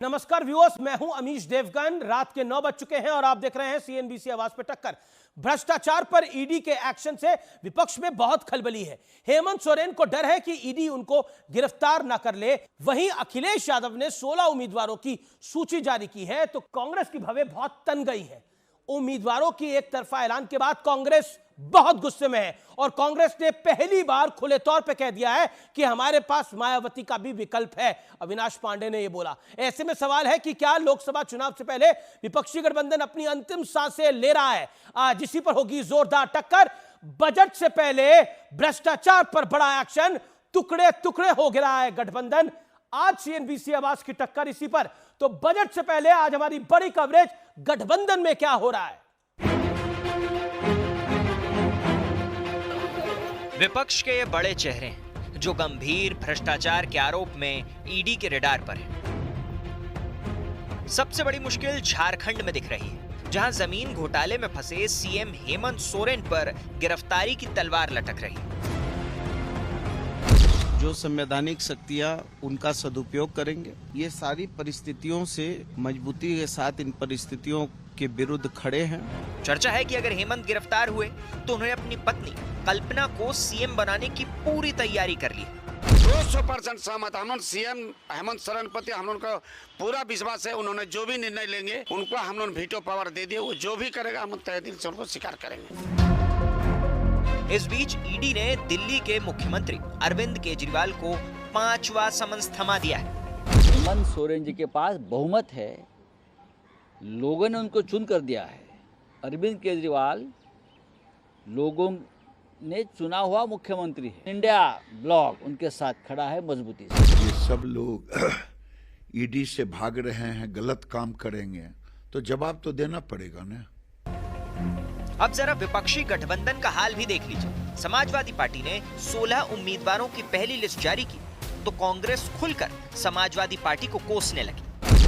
नमस्कार व्यूअर्स, मैं हूं अमीश देवगन। रात के 9 बज चुके हैं और आप देख रहे हैं सीएनबीसी आवाज पे टक्कर। भ्रष्टाचार पर ईडी के एक्शन से विपक्ष में बहुत खलबली है। हेमंत सोरेन को डर है कि ईडी उनको गिरफ्तार ना कर ले। वहीं अखिलेश यादव ने 16 उम्मीदवारों की सूची जारी की है, तो कांग्रेस की भवें बहुत तन गई है। उम्मीदवारों की एक तरफा ऐलान के बाद कांग्रेस बहुत गुस्से में है और कांग्रेस ने पहली बार खुले तौर पे कह दिया है कि हमारे पास मायावती का भी विकल्प है। अविनाश पांडे ने यह बोला। ऐसे में सवाल है कि क्या लोकसभा चुनाव से पहले विपक्षी गठबंधन अपनी अंतिम सांसें ले रहा है? आज इसी पर होगी जोरदार टक्कर। बजट से पहले भ्रष्टाचार पर बड़ा एक्शन, टुकड़े टुकड़े हो गिरा है गठबंधन। आज सीएनबीसी आवाज की टक्कर इसी पर। तो बजट से पहले आज हमारी बड़ी कवरेज, गठबंधन में क्या हो रहा है। विपक्ष के ये बड़े चेहरे हैं जो गंभीर भ्रष्टाचार के आरोप में ईडी के रडार पर हैं। सबसे बड़ी मुश्किल झारखंड में दिख रही है, जहां जमीन घोटाले में फंसे सीएम हेमंत सोरेन पर गिरफ्तारी की तलवार लटक रही है। जो संवैधानिक शक्तियां उनका सदुपयोग करेंगे, ये सारी परिस्थितियों से मजबूती के साथ इन परिस्थितियों के विरुद्ध खड़े हैं। चर्चा है कि अगर हेमंत गिरफ्तार हुए तो उन्होंने अपनी पत्नी कल्पना को सीएम बनाने की पूरी तैयारी कर ली। 200% सहमत। हम लोग सीएम हेमंत सोरेन प्रति हम लोग का पूरा विश्वास है। उन्होंने जो भी निर्णय लेंगे उनको हम लोग वीटो पावर दे दिए। वो जो भी करेगा हम तहे दिल से उनको स्वीकार करेंगे। इस बीच ईडी ने दिल्ली के मुख्यमंत्री अरविंद केजरीवाल को 5वां समन्स थमा दिया है। हेमंत सोरेन जी के पास बहुमत है, लोगों ने उनको चुन कर दिया है। अरविंद केजरीवाल लोगों ने चुना हुआ मुख्यमंत्री है। इंडिया ब्लॉक उनके साथ खड़ा है मजबूती से। ये सब लोग ईडी से भाग रहे हैं, गलत काम करेंगे तो जवाब तो देना पड़ेगा ना। अब जरा विपक्षी गठबंधन का हाल भी देख लीजिए। समाजवादी पार्टी ने 16 उम्मीदवारों की पहली लिस्ट जारी की तो कांग्रेस खुलकर समाजवादी पार्टी को कोसने लगी।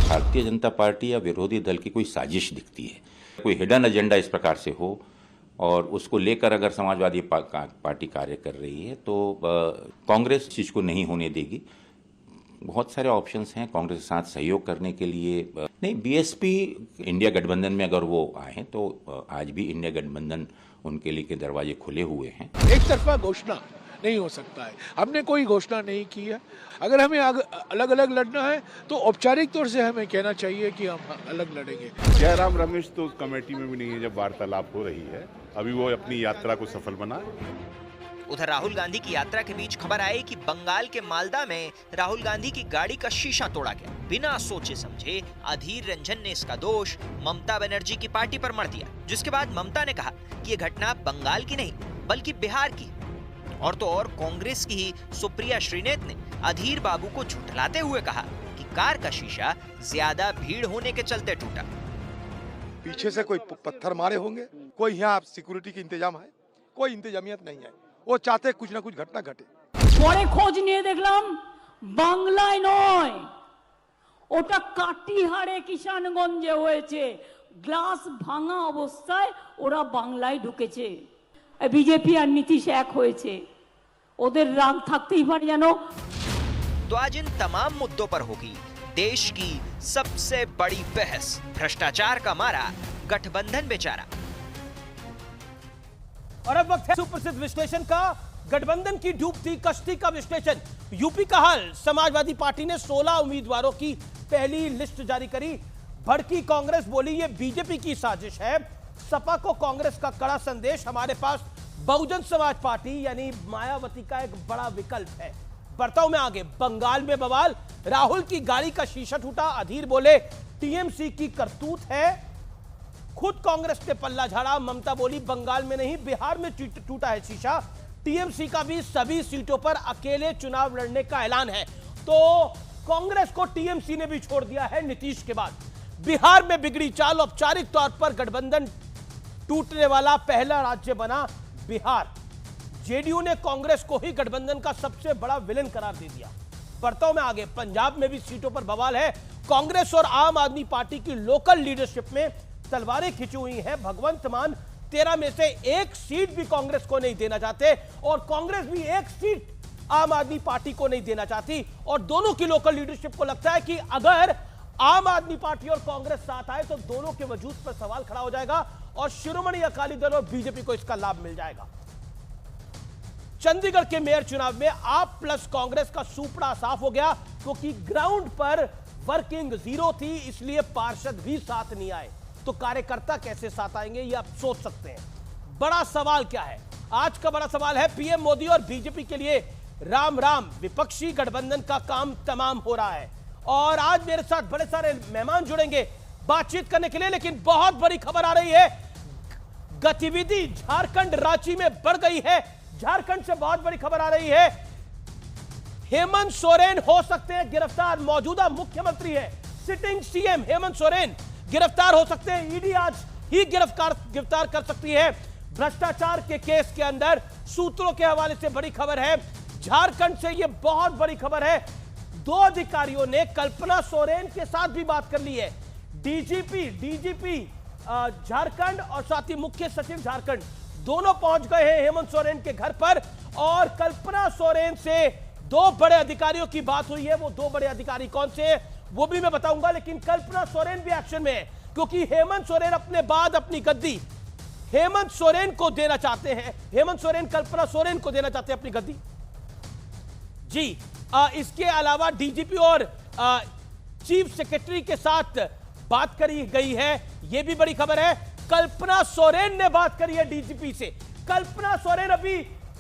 भारतीय जनता पार्टी या विरोधी दल की कोई साजिश दिखती है, कोई हिडन एजेंडा इस प्रकार से हो और उसको लेकर अगर समाजवादी पार्टी कार्य कर रही है तो कांग्रेस चीज को नहीं होने देगी। बहुत सारे ऑप्शंस हैं कांग्रेस के साथ सहयोग करने के लिए। नहीं, बीएसपी इंडिया गठबंधन में अगर वो आए तो आज भी इंडिया गठबंधन उनके लिए के दरवाजे खुले हुए हैं। एक तरफा घोषणा नहीं हो सकता है। हमने कोई घोषणा नहीं की है। अगर हमें अलग अलग लड़ना है तो औपचारिक तौर से हमें कहना चाहिए कि हम अलग लड़ेंगे। जयराम रमेश तो उस कमेटी में भी नहीं है जब वार्तालाप हो रही है। अभी वो अपनी यात्रा को सफल बनाए। उधर राहुल गांधी की यात्रा के बीच खबर आई कि बंगाल के मालदा में राहुल गांधी की गाड़ी का शीशा तोड़ा गया। बिना सोचे समझे अधीर रंजन ने इसका दोष ममता बनर्जी की पार्टी पर मढ़ दिया, जिसके बाद ममता ने कहा कि ये घटना बंगाल की नहीं बल्कि बिहार की। और तो और कांग्रेस की ही सुप्रिया श्रीनेत ने अधीर बाबू को झुठलाते हुए कहा कि कार का शीशा ज्यादा भीड़ होने के चलते टूटा। पीछे से कोई पत्थर मारे होंगे, कोई यहाँ सिक्योरिटी की इंतजाम है, कोई इंतजामियत नहीं है। वो चाहते कुछ ना कुछ घटना घटे। পরে খোঁজ নিয়ে দেখলাম বাংলায় নয়, ওটা কাটিহারে কিষানগঞ্জে হয়েছে। গ্লাস ভাঙা অবস্থায় ওরা বাংলায় ঢুকেছে। বিজেপি আর নীতিশ এক হয়েছে, ওদের রাগ থাকতেই পারে জানো। तो आज इन तमाम मुद्दों पर होगी देश की सबसे बड़ी बहस। भ्रष्टाचार का मारा गठबंधन बेचारा। और अब वक्त है सुप्रसिद्ध विश्लेषण का, गठबंधन की डूबती कश्ती का विश्लेषण। यूपी का हाल, समाजवादी पार्टी ने 16 उम्मीदवारों की पहली लिस्ट जारी करी। भड़की कांग्रेस बोली ये बीजेपी की साजिश है। सपा को कांग्रेस का कड़ा संदेश, हमारे पास बहुजन समाज पार्टी यानी मायावती का एक बड़ा विकल्प है। बढ़ता हूं मैं आगे। बंगाल में बवाल, राहुल की गाड़ी का शीशा टूटा। अधीर बोले टीएमसी की करतूत है। खुद कांग्रेस ने पल्ला झाड़ा। ममता बोली बंगाल में नहीं बिहार में टूटा है शीशा। टीएमसी का भी सभी सीटों पर अकेले चुनाव लड़ने का ऐलान है। तो कांग्रेस को टीएमसी ने भी छोड़ दिया है नीतीश के बाद। बिहार में बिगड़ी चाल, औपचारिक तौर पर गठबंधन टूटने वाला पहला राज्य बना बिहार। जेडीयू ने कांग्रेस को ही गठबंधन का सबसे बड़ा विलेन करार दे दिया। बढ़ता हूं मैं आगे। पंजाब में भी सीटों पर बवाल है। कांग्रेस और आम आदमी पार्टी की लोकल लीडरशिप में तलवारें खिंची हुई हैं। भगवंत मान 13 में से एक सीट भी कांग्रेस को नहीं देना चाहते और कांग्रेस भी एक सीट आम आदमी पार्टी को नहीं देना चाहती। और दोनों की लोकल लीडरशिप को लगता है कि अगर आम आदमी पार्टी और कांग्रेस साथ आए तो दोनों के वजूद पर सवाल खड़ा हो जाएगा और शिरोमणि अकाली दल और बीजेपी को इसका लाभ मिल जाएगा। चंडीगढ़ के मेयर चुनाव में आप प्लस कांग्रेस का सुपड़ा साफ हो गया, क्योंकि ग्राउंड पर वर्किंग जीरो थी, इसलिए पार्षद भी साथ नहीं आए। तो कार्यकर्ता कैसे साथ आएंगे, ये आप सोच सकते हैं। बड़ा सवाल क्या है? आज का बड़ा सवाल है पीएम मोदी और बीजेपी के लिए राम राम, विपक्षी गठबंधन का काम तमाम हो रहा है। और आज मेरे साथ बड़े सारे मेहमान जुड़ेंगे बातचीत करने के लिए, लेकिन बहुत बड़ी खबर आ रही है। गतिविधि झारखंड रांची में बढ़ गई है। झारखंड से बहुत बड़ी खबर आ रही है, हेमंत सोरेन हो सकते हैं गिरफ्तार। मौजूदा मुख्यमंत्री है, सिटिंग सीएम हेमंत सोरेन गिरफ्तार हो सकते हैं। ईडी आज ही गिरफ्तार कर सकती है भ्रष्टाचार के केस के अंदर। सूत्रों के हवाले से बड़ी खबर है, झारखंड से यह बहुत बड़ी खबर है। 2 अधिकारियों ने कल्पना सोरेन के साथ भी बात कर ली है। डीजीपी झारखंड और साथ ही मुख्य सचिव झारखंड दोनों पहुंच गए हैं हेमंत सोरेन के घर पर, और कल्पना सोरेन से 2 बड़े अधिकारियों की बात हुई है। वो 2 बड़े अधिकारी कौन से हैं वो भी मैं बताऊंगा, लेकिन कल्पना सोरेन भी एक्शन में है, क्योंकि हेमंत सोरेन अपने बाद अपनी गद्दी हेमंत सोरेन को देना चाहते हैं। हेमंत सोरेन कल्पना सोरेन को देना चाहते हैं अपनी गद्दी जी। इसके अलावा डीजीपी और चीफ सेक्रेटरी के साथ बात करी गई है, यह भी बड़ी खबर है। कल्पना सोरेन ने बात करी है डीजीपी से। कल्पना सोरेन अभी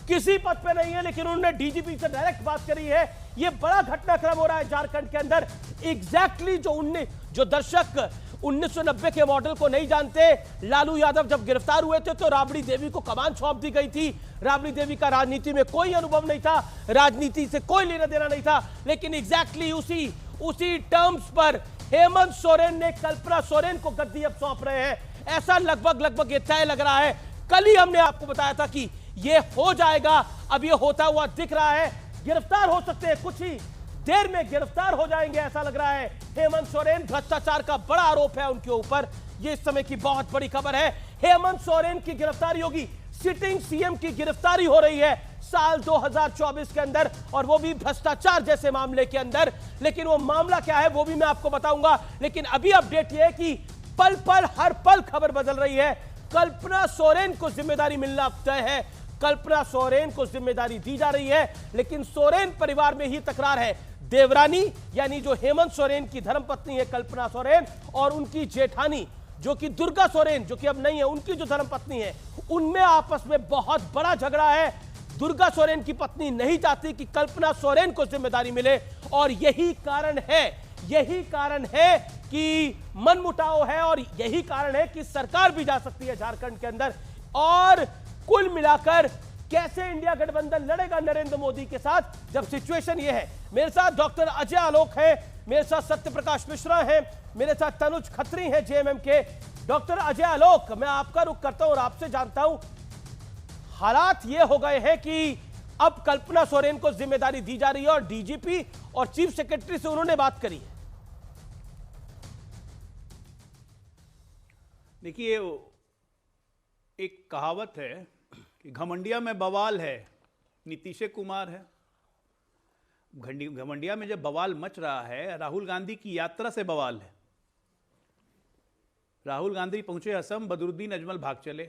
किसी पद पे नहीं है, लेकिन उन्होंने डीजीपी से डायरेक्ट बात करी है। यह बड़ा घटनाक्रम हो रहा है झारखंड के अंदर। एग्जैक्टली जो दर्शक 1990 के मॉडल को नहीं जानते, लालू यादव जब गिरफ्तार हुए थे तो राबड़ी देवी को कमान सौंप दी गई थी। राबड़ी देवी का राजनीति में कोई अनुभव नहीं था, राजनीति से कोई लेना देना नहीं था, लेकिन एग्जैक्टली उसी टर्म्स पर हेमंत सोरेन ने कल्पना सोरेन को गद्दी अब सौंप रहे हैं। ऐसा लगभग ये तय लग रहा है। कल ही हमने आपको बताया था कि यह हो जाएगा, अब यह होता हुआ दिख रहा है। गिरफ्तार हो सकते हैं, कुछ ही देर में गिरफ्तार हो जाएंगे ऐसा लग रहा है। हेमंत सोरेन, भ्रष्टाचार का बड़ा आरोप है उनके ऊपर, यह इस समय की बहुत बड़ी खबर है। हेमंत सोरेन की गिरफ्तारी होगी, सिटिंग सीएम की गिरफ्तारी हो रही है साल 2024 के अंदर, और वो भी भ्रष्टाचार जैसे मामले के अंदर। लेकिन वो मामला क्या है वो भी मैं आपको बताऊंगा। लेकिन अभी अपडेट यह है कि पल पल हर पल खबर बदल रही है। कल्पना सोरेन को जिम्मेदारी मिलना तय है, कल्पना सोरेन को जिम्मेदारी दी जा रही है। लेकिन सोरेन परिवार में ही तकरार है। देवरानी यानी जो हेमंत सोरेन की धर्मपत्नी है कल्पना सोरेन, और उनकी जेठानी जो कि दुर्गा सोरेन, जो कि अब नहीं है, उनकी जो धर्मपत्नी है, उनमें आपस में बहुत बड़ा झगड़ा है। दुर्गा सोरेन की पत्नी नहीं चाहती कि कल्पना सोरेन को जिम्मेदारी मिले, और यही कारण है कि मनमुटाव है, और यही कारण है कि सरकार भी जा सकती है झारखंड के अंदर। और कुल मिलाकर कैसे इंडिया गठबंधन लड़ेगा नरेंद्र मोदी के साथ, जब सिचुएशन ये है। मेरे साथ डॉक्टर अजय आलोक है, मेरे साथ सत्यप्रकाश मिश्रा है, मेरे साथ तनुज खत्री हैं जेएमएम के। डॉक्टर अजय आलोक, मैं आपका रुख करता हूं और आपसे जानता हूं, हालात ये हो गए हैं कि अब कल्पना सोरेन को जिम्मेदारी दी जा रही है और डीजीपी और चीफ सेक्रेटरी से उन्होंने बात करी है। देखिए, एक कहावत है कि घमंडिया में बवाल है, नीतीश कुमार है। घमंडिया में जब बवाल मच रहा है, राहुल गांधी की यात्रा से बवाल है। राहुल गांधी पहुंचे असम, बदरुद्दीन अजमल भाग चले।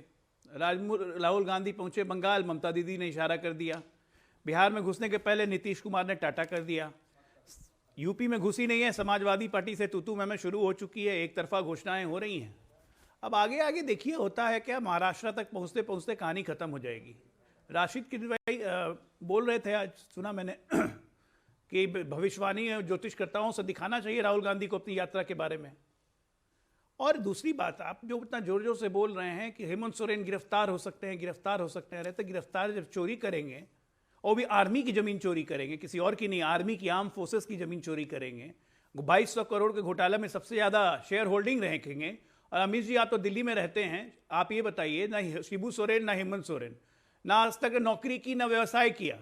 राहुल गांधी पहुंचे बंगाल, ममता दीदी ने इशारा कर दिया। बिहार में घुसने के पहले नीतीश कुमार ने टाटा कर दिया। यूपी में घुसी नहीं है, समाजवादी पार्टी से तू मैं शुरू हो चुकी है, एक तरफा घोषणाएं हो रही हैं। अब आगे देखिए होता है क्या, महाराष्ट्र तक पहुंचते पहुंचते कहानी खत्म हो जाएगी। राशिद किरवाई बोल रहे थे, आज सुना मैंने कि भविष्यवाणी ज्योतिषकर्ताओं से दिखाना चाहिए राहुल गांधी को अपनी यात्रा के बारे में। और दूसरी बात, आप जो इतना जोर जोर से बोल रहे हैं कि हेमंत सोरेन गिरफ्तार हो सकते हैं, रहते गिरफ्तार जब चोरी करेंगे, और भी आर्मी की जमीन चोरी करेंगे, किसी और की नहीं, आर्मी की, आर्म फोर्सेस की जमीन चोरी करेंगे, 2200 करोड़ के घोटाले में सबसे ज्यादा शेयर होल्डिंग रखेंगे। और अमित जी, आप तो दिल्ली में रहते हैं, आप ये बताइए, ना शिबू सोरेन ना हेमंत सोरेन, ना आज तक नौकरी की ना व्यवसाय किया,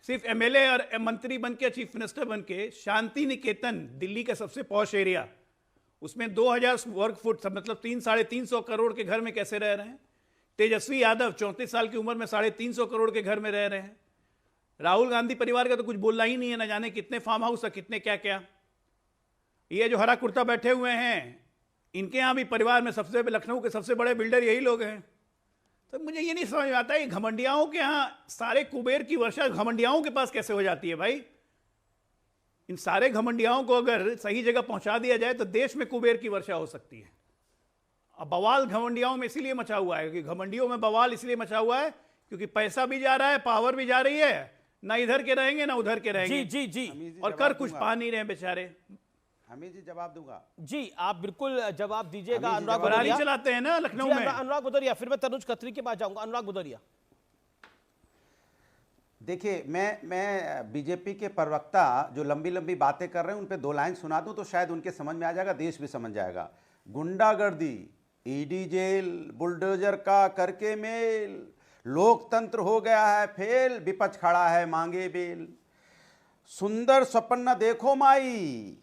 सिर्फ एमएलए और मंत्री बन के, चीफ मिनिस्टर बन के, शांति निकेतन दिल्ली का सबसे पॉश एरिया, उसमें 2000 वर्ग फुट, मतलब 300-350 करोड़ के घर में कैसे रह रहे हैं। तेजस्वी यादव 34 साल की उम्र में 350 करोड़ के घर में रह रहे हैं। राहुल गांधी परिवार का तो कुछ बोलना ही नहीं है, ना जाने कितने फार्म हाउस और कितने क्या क्या। ये जो हरा कुर्ता बैठे हुए हैं, इनके यहाँ भी परिवार में सबसे, लखनऊ के सबसे बड़े बिल्डर यही लोग हैं। तो मुझे ये नहीं समझ में आता है, घमंडियाओं के यहाँ सारे कुबेर की वर्षा घमंडियाओं के पास कैसे हो जाती है भाई। इन सारे घमंडियाओं को अगर सही जगह पहुंचा दिया जाए तो देश में कुबेर की वर्षा हो सकती है। अब बवाल घमंडियाओं में इसीलिए मचा हुआ है, क्योंकि घमंडियों में बवाल इसलिए मचा हुआ है क्योंकि पैसा भी जा रहा है, पावर भी जा रही है, ना इधर के रहेंगे ना उधर के रहेंगे। जी जी जी, और कर कुछ पा नहीं रहे बेचारे। हमीद जी जवाब दूंगा। जी आप बिल्कुल जवाब दीजिएगा। अनुराग बरारी भदौरिया चलाते हैं ना लखनऊ में। अनुराग भदौरिया, फिर मैं तनुज खत्री के पास जाऊंगा। अनुराग भदौरिया, देखिए मैं बीजेपी के प्रवक्ता जो लंबी लंबी बातें कर रहे हैं उन पे 2 लाइन सुना दूं तो शायद उनके समझ में आ जाएगा, देश भी समझ जाएगा। गुंडागर्दी, ईडी जेल, बुलडोजर का करके मेल, लोकतंत्र हो गया है फेल, विपक्ष खड़ा है मांगे बेल। सुंदर स्वप्न न देखो माई,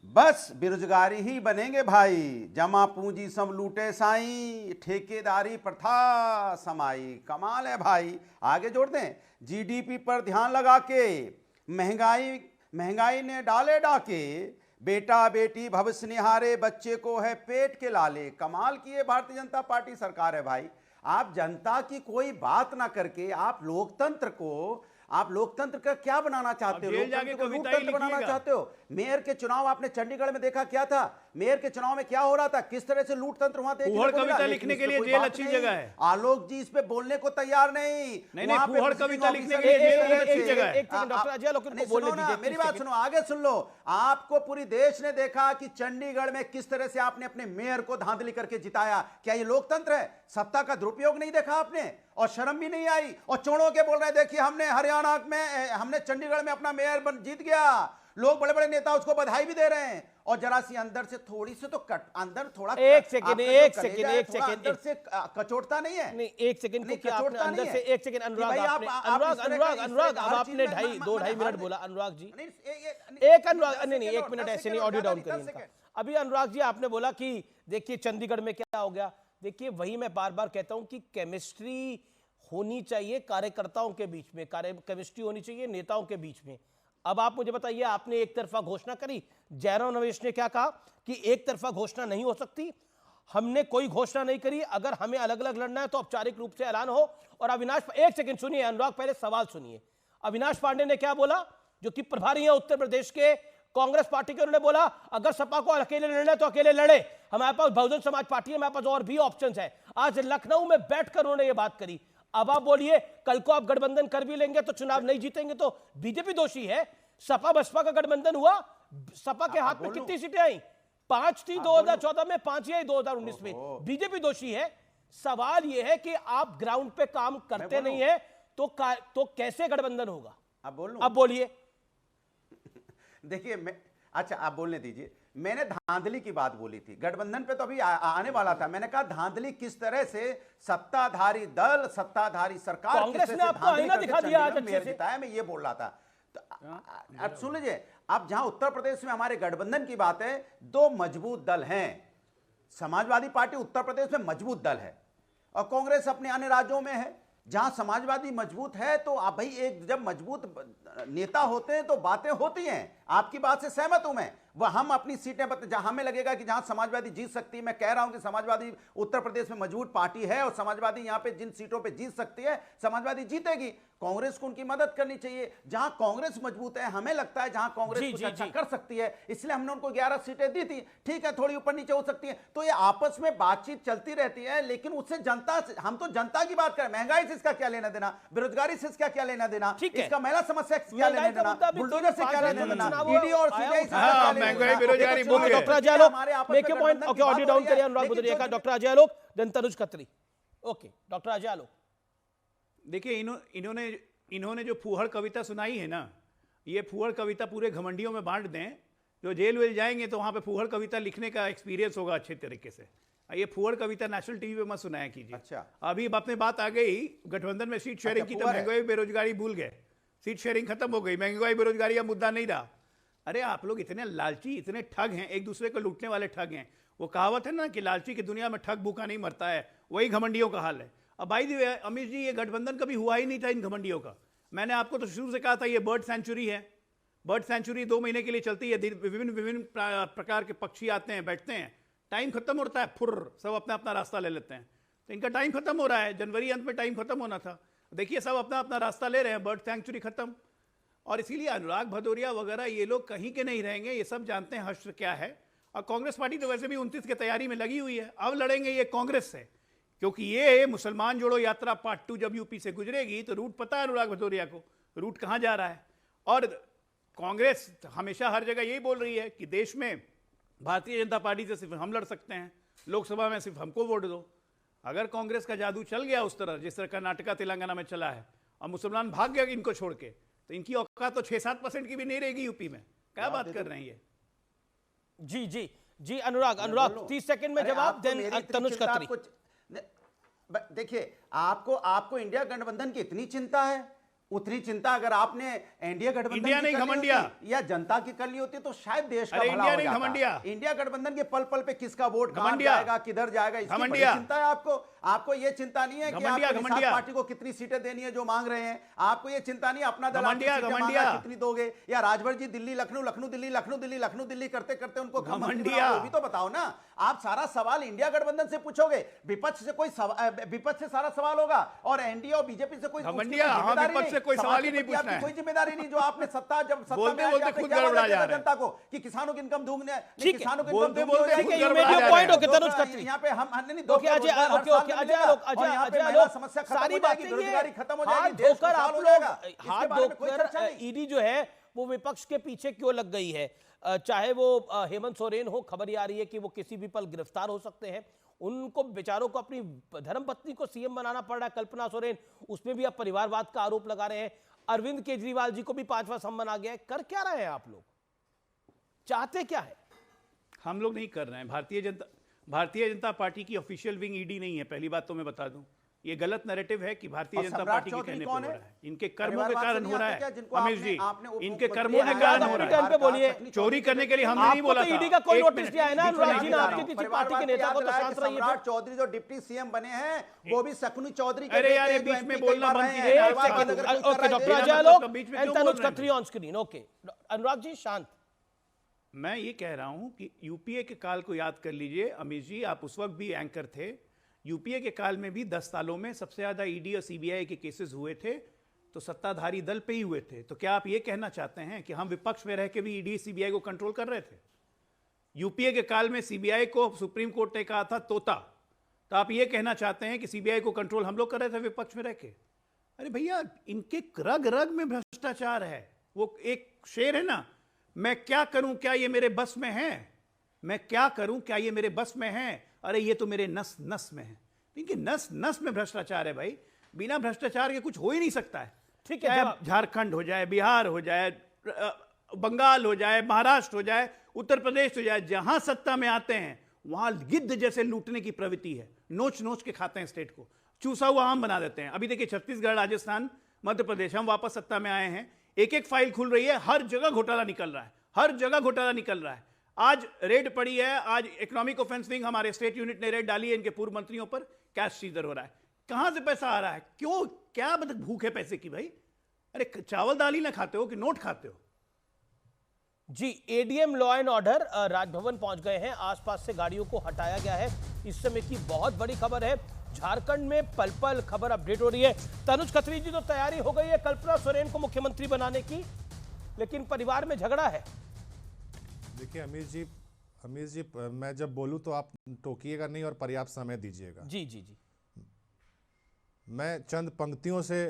बस बेरोजगारी ही बनेंगे भाई। जमा पूंजी सब लूटे साई, ठेकेदारी प्रथा समाई। कमाल है भाई। आगे जोड़ दें, जीडीपी पर ध्यान लगा के महंगाई ने डाले डाके। बेटा बेटी भविष्य निहारे, बच्चे को है पेट के लाले। कमाल की ये भारतीय जनता पार्टी सरकार है भाई। आप जनता की कोई बात ना करके आप लोकतंत्र का क्या बनाना चाहते हो? लोकतंत्र को लूटतंत्र बनाना चाहते हो? मेयर के चुनाव आपने चंडीगढ़ में देखा क्या था? मेयर के चुनाव में क्या हो रहा था? किस तरह से लूटतंत्र वहां देखने को मिला? कविता लिखने के लिए जेल अच्छी जगह है। आलोक जी इस पे बोलने को तैयार नहीं। फूहड़ कविता लिखने के लिए जेल अच्छी जगह है। डॉक्टर अजय लोग बोलने दीजिए, मेरी बात सुनो, आगे सुन लो। आपको पूरी देश ने देखा कि चंडीगढ़ में किस तरह से आपने अपने मेयर को धांधली करके जिताया। क्या ये लोकतंत्र है? सत्ता का दुरुपयोग नहीं देखा आपने? और शर्म भी नहीं आई? और चोरों के बोल रहे देखिए हमने हरियाणा में, हमने चंडीगढ़ में अपना मेयर जीत गया। लोग बड़े बड़े नेता उसको बधाई भी दे रहे हैं। और जरा सी अंदर से थोड़ी सी तो अंदर थोड़ा एक सेकंड अंदर से कचोटता नहीं है। नहीं, एक सेकंड क्योंकि आपने अंदर से, एक सेकंड अनुराग, अनुराग अब आपने 2.5 मिनट बोला। अनुराग जी एक मिनट ऐसे नहीं, ऑडियो डाउन करिए। अभी अनुराग जी आपने बोला कि देखिए चंडीगढ़ में क्या हो गया। देखिए वही मैं बार बार कहता हूं कि केमिस्ट्री होनी चाहिए कार्यकर्ताओं के बीच में, केमिस्ट्री होनी चाहिए नेताओं के बीच में। अब आप मुझे बताइए, आपने एक तरफा घोषणा करी, जयराम रमेश ने क्या कहा कि एक तरफा घोषणा नहीं हो सकती। हमने कोई घोषणा नहीं करी, अगर हमें अलग अलग लड़ना है तो औपचारिक रूप से ऐलान हो। और अविनाश, एक सेकंड सुनिए अनुराग, पहले सवाल सुनिए। अविनाश पांडे ने क्या बोला, जो कि प्रभारी है उत्तर प्रदेश के कांग्रेस पार्टी के, उन्होंने बोला अगर सपा को अकेले लड़ना है तो अकेले लड़े, हमारे पास बहुजन समाज पार्टी है, हमारे पास और भी ऑप्शंस है। आज लखनऊ में बैठकर उन्होंने ये बात करी। अब आप बोलिए कल को आप गठबंधन कर भी लेंगे तो चुनाव नहीं जीतेंगे तो बीजेपी दोषी है। सपा बसपा का गठबंधन हुआ, सपा के हाथ में कितनी सीटें आई? 5 थी 2014 में, 5 ही आई 2019 में। बीजेपी दोषी है। सवाल यह है कि आप ग्राउंड पे काम करते नहीं है तो कैसे गठबंधन होगा? अब बोलिए। देखिए अच्छा आप बोलने दीजिए। मैंने धांधली की बात बोली थी, गठबंधन पे तो अभी आने वाला था। मैंने कहा धांधली किस तरह से सत्ताधारी दल, सत्ताधारी सरकार कांग्रेस ने आपको आईना दिखा दिया आज अच्छे से। मैं ये बोल रहा था। तो अब सुन लीजिए, अब जहां उत्तर प्रदेश में हमारे गठबंधन की बात है, 2 मजबूत दल हैं। समाजवादी पार्टी उत्तर प्रदेश में मजबूत दल है और कांग्रेस अपने अन्य राज्यों में है। जहां समाजवादी मजबूत है तो आप भाई, एक जब मजबूत नेता होते हैं तो बातें होती हैं। आपकी बात से सहमत हूं मैं। वह हम अपनी सीटें जहां हमें लगेगा कि जहां समाजवादी जीत सकती है, मैं कह रहा हूं कि समाजवादी उत्तर प्रदेश में मजबूत पार्टी है और समाजवादी यहां पे जिन सीटों पे जीत सकती है समाजवादी जीतेगी। कांग्रेस को उनकी मदद करनी चाहिए। जहां कांग्रेस मजबूत है, हमें लगता है जहां कांग्रेस कुछ अच्छा कर सकती है, इसलिए हमने उनको 11 सीटें दी थी। ठीक है, थोड़ी ऊपर नीचे हो सकती है, तो ये आपस में बातचीत चलती रहती है। लेकिन उससे जनता, हम तो जनता की बात करें। महंगाई से इसका क्या लेना देना, बेरोजगारी से इसका क्या लेना देना, इसका महिला समस्या से क्या लेना देना, बुलडोजर से क्या लेना देना, ईडी और सीबीआई से क्या लेना महंगाई बेरोजगारी बोल रहे हैं। Doctor Ajay Alok, make your point. Okay, audio down करिए अनुराग भदौरिया का। Doctor Ajay Alok, then Tanuj Khatri. Okay, doctor Ajay Alok. देखिए इन्होंने जो फूहड़ कविता सुनाई है ना, ये फूहड़ कविता पूरे घमंडियों में बांट दें। जो जेल वेल जाएंगे तो वहां पे फूहड़ कविता लिखने का एक्सपीरियंस होगा अच्छे तरीके से। ये फूहड़ कविता नेशनल टीवी पे मत सुनाया कीजिए। अच्छा, अभी अपने बात आ गई गठबंधन में सीट शेयरिंग की, तो महंगाई बेरोजगारी भूल गए। सीट शेयरिंग खत्म हो गई, महंगाई बेरोजगारी का मुद्दा नहीं रहा। अरे आप लोग इतने लालची, इतने ठग हैं, एक दूसरे को लूटने वाले ठग हैं। वो कहावत है ना कि लालची की दुनिया में ठग भूखा नहीं मरता है, वही घमंडियों का हाल है। अब भाई अमित जी, ये गठबंधन कभी हुआ ही नहीं था इन घमंडियों का। मैंने आपको तो शुरू से कहा था ये बर्ड सेंचुरी है। बर्ड सेंचुरी 2 महीने के लिए चलती है, विभिन्न विभिन्न प्रकार के पक्षी आते हैं, बैठते हैं, टाइम खत्म होता है, फुर्र सब अपना अपना रास्ता ले लेते हैं। तो इनका टाइम खत्म हो रहा है, जनवरी अंत में टाइम खत्म होना था, देखिए सब अपना अपना रास्ता ले रहे हैं, बर्ड सेंचुरी खत्म। और इसीलिए अनुराग भदौरिया वगैरह ये लोग कहीं के नहीं रहेंगे, ये सब जानते हैं हश्र क्या है। और कांग्रेस पार्टी तो वैसे भी 29 की तैयारी में लगी हुई है, अब लड़ेंगे ये कांग्रेस से, क्योंकि ये मुसलमान जोड़ो यात्रा पार्ट 2 जब यूपी से गुजरेगी तो रूट पता है अनुराग भदौरिया को, रूट कहाँ जा रहा है। और कांग्रेस हमेशा हर जगह यही बोल रही है कि देश में भारतीय जनता पार्टी से सिर्फ हम लड़ सकते हैं, लोकसभा में सिर्फ हमको वोट दो। अगर कांग्रेस का जादू चल गया उस तरह जिस तरह कर्नाटका तेलंगाना में चला है और मुसलमान भाग गया इनको छोड़ के, तो इनकी औकात तो 6-7% की भी नहीं रहेगी यूपी में। क्या बात कर रहे हैं ये? जी जी जी अनुराग 30 सेकंड में जवाब दें तनुज खत्री। देखिए, आपको इंडिया गठबंधन की इतनी चिंता है, उतनी चिंता अगर आपने एनडीए गठबंधन इंडिया नहीं घमंडिया या जनता की करनी होती तो शायद देश का भला इंडिया हो नहीं जाता। घमंडिया, इंडिया गठबंधन के पल पल पे किसका वोट कहां जाएगा, किधर जाएगा, इसकी बड़ी चिंता है आपको। आपको ये चिंता नहीं है कि आपको निषाद पार्टी को कितनी सीटें देनी है जो मांग रहे हैं, आपको ये चिंता नहीं अपना दल कितनी दोगे, या राजभर जी दिल्ली लखनऊ लखनऊ दिल्ली लखनऊ दिल्ली लखनऊ दिल्ली करते करते उनको भी तो बताओ ना। आप सारा सवाल इंडिया गठबंधन से पूछोगे, विपक्ष से सारा सवाल होगा, और एनडीए और बीजेपी से कोई कोई सवाल ही नहीं पूछना है। कोई जिम्मेदारी नहीं, जो आपने सत्ता में खुद गड़बड़ा जा रहा है जनता को कि किसानों की इनकम दूंगे, किसानों की बोलते यहाँ पे हम सारी बातें बेरोजगारी खत्म हो जाएगी, देश खुशहाल हो जाएगा। हाथ धोकर ईडी जो है वो विपक्ष के पीछे क्यों लग गई है? चाहे वो हेमंत सोरेन हो, खबर आ रही है कि वो किसी भी पल गिरफ्तार हो सकते हैं, उनको बेचारों को अपनी धर्मपत्नी को सीएम बनाना पड़ रहा है, कल्पना सोरेन, उसमें भी अब परिवारवाद का आरोप लगा रहे हैं। अरविंद केजरीवाल जी को भी 5वां सम्मान आ गया है। कर क्या रहे हैं आप लोग? चाहते क्या है? हम लोग नहीं कर रहे हैं। भारतीय जनता पार्टी की ऑफिशियल विंग ईडी नहीं है, पहली बात तो मैं बता दूं। ये गलत नैरेटिव है कि भारतीय जनता पार्टी के कहने पर हो रहा है, इनके कर्मों के कारण हो रहा है। अमित जी, इनके कर्मों के कारण हो रहा है। बोलिए, चोरी करने के लिए हमने नहीं बोला था। ईडी का कोई नोटिस दिया है ना अनुराग जी ने आपके किसी पार्टी के नेता को? तो शांत रहिए। सम्राट चौधरी जो डिप्टी सीएम बने हैं वो भी शकुनी चौधरी के अरे यार, ये बीच में बोलना बंद कीजिए। Okay doctor Ajay Alok and Tanuj Khatri on screen. Okay Anurag ji शांत। मैं ये कह रहा हूं कि यूपीए के काल को याद कर लीजिए। अमित जी, आप उस वक्त भी एंकर थे। यूपीए के काल में भी 10 सालों में सबसे ज्यादा ईडी और सीबीआई के केसेस हुए थे तो सत्ताधारी दल पे ही हुए थे। तो क्या आप ये कहना चाहते हैं कि हम विपक्ष में रह के भी ईडी सीबीआई को कंट्रोल कर रहे थे? यूपीए के काल में सीबीआई को सुप्रीम कोर्ट ने कहा था तोता, तो आप ये कहना चाहते हैं कि सीबीआई को कंट्रोल हम लोग कर रहे थे विपक्ष में रह के? अरे भैया, इनके रग रग में भ्रष्टाचार है। वो एक शेर है ना, मैं क्या करूं क्या ये मेरे बस में है, मैं क्या करूं क्या ये मेरे बस में है, अरे ये तो मेरे नस नस में है। इनके नस नस में भ्रष्टाचार है भाई, बिना भ्रष्टाचार के कुछ हो ही नहीं सकता है। ठीक है, झारखंड हो जाए, बिहार हो जाए, बंगाल हो जाए, महाराष्ट्र हो जाए, उत्तर प्रदेश हो जाए, जहां सत्ता में आते हैं वहां गिद्ध जैसे लूटने की प्रवृत्ति है। नोच नोच के खाते हैं स्टेट को, चूसा हुआ आम बना देते हैं। अभी देखिए छत्तीसगढ़, राजस्थान, मध्य प्रदेश, हम वापस सत्ता में आए हैं, एक एक फाइल खुल रही है, हर जगह घोटाला निकल रहा है, हर जगह घोटाला निकल रहा है। आज रेड पड़ी है, आज इकोनॉमिक ऑफेंस विंग हमारे स्टेट यूनिट ने रेड डाली है इनके पूर्व मंत्रियों पर, कैश सीजर हो रहा है। कहां से पैसा आ रहा है? क्यों, क्या मतलब भूख है पैसे की भाई? अरे चावल दाल ही ना खाते हो कि नोट खाते हो? जी, ADM law and order Raj Bhavan पहुंच गए हैं, आसपास से गाड़ियों को हटाया गया है। इस समय की बहुत बड़ी खबर है, झारखंड में पल पल खबर अपडेट हो रही है। तनुज खत्री जी, तो तैयारी हो गई है कल्पना सोरेन को मुख्यमंत्री बनाने की, लेकिन परिवार में झगड़ा है। देखिए अमीर जी, मैं जब बोलूं तो आप टोकिएगा नहीं और पर्याप्त समय दीजिएगा। जी जी जी। मैं चंद पंक्तियों से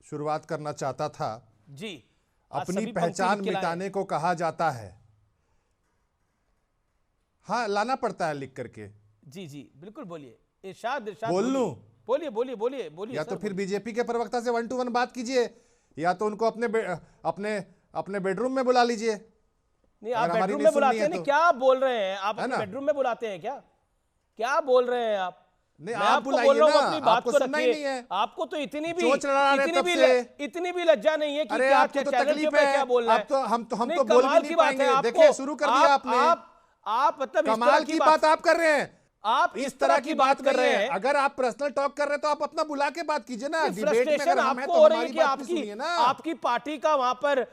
शुरुआत करना चाहता था। जी। अपनी पहचान मिटाने को कहा जाता है, हाँ लाना पड़ता है लिख करके। जी जी बिल्कुल, बोलिए। इरशाद बोल लूं? बोलिए बोलिए बोलिए बोलिए। या तो फिर बीजेपी के प्रवक्ता से 1 to 1 बात कीजिए, या तो उनको अपने बेडरूम में बुला लीजिए। नहीं, आप बेडरूम में बुलाते हैं? क्या बोल रहे हैं आप? बेडरूम में बुलाते हैं क्या? क्या बोल रहे हैं आप? नहीं, आप बुलाइए ना, आपको सुनना ही नहीं है। आपको तो इतनी भी लज्जा नहीं है कि क्या तकलीफ है, क्या बोल रहे हैं? हम तो बोल भी नहीं पाएंगे। देखिए शुरू कर दिया आपने, आप मतलब कमाल की बात आप कर रहे हैं। आप इस तरह की बात कर रहे हैं। अगर आप पर्सनल टॉक कर रहे हैं तो आप अपना बुला के बात कीजिए ना। डिबेट में फ्रस्ट्रेशन अगर हम हैं आपको तो हो रही है हमारी कि बात भी सुनिए ना। आपकी पार्टी का वहां पर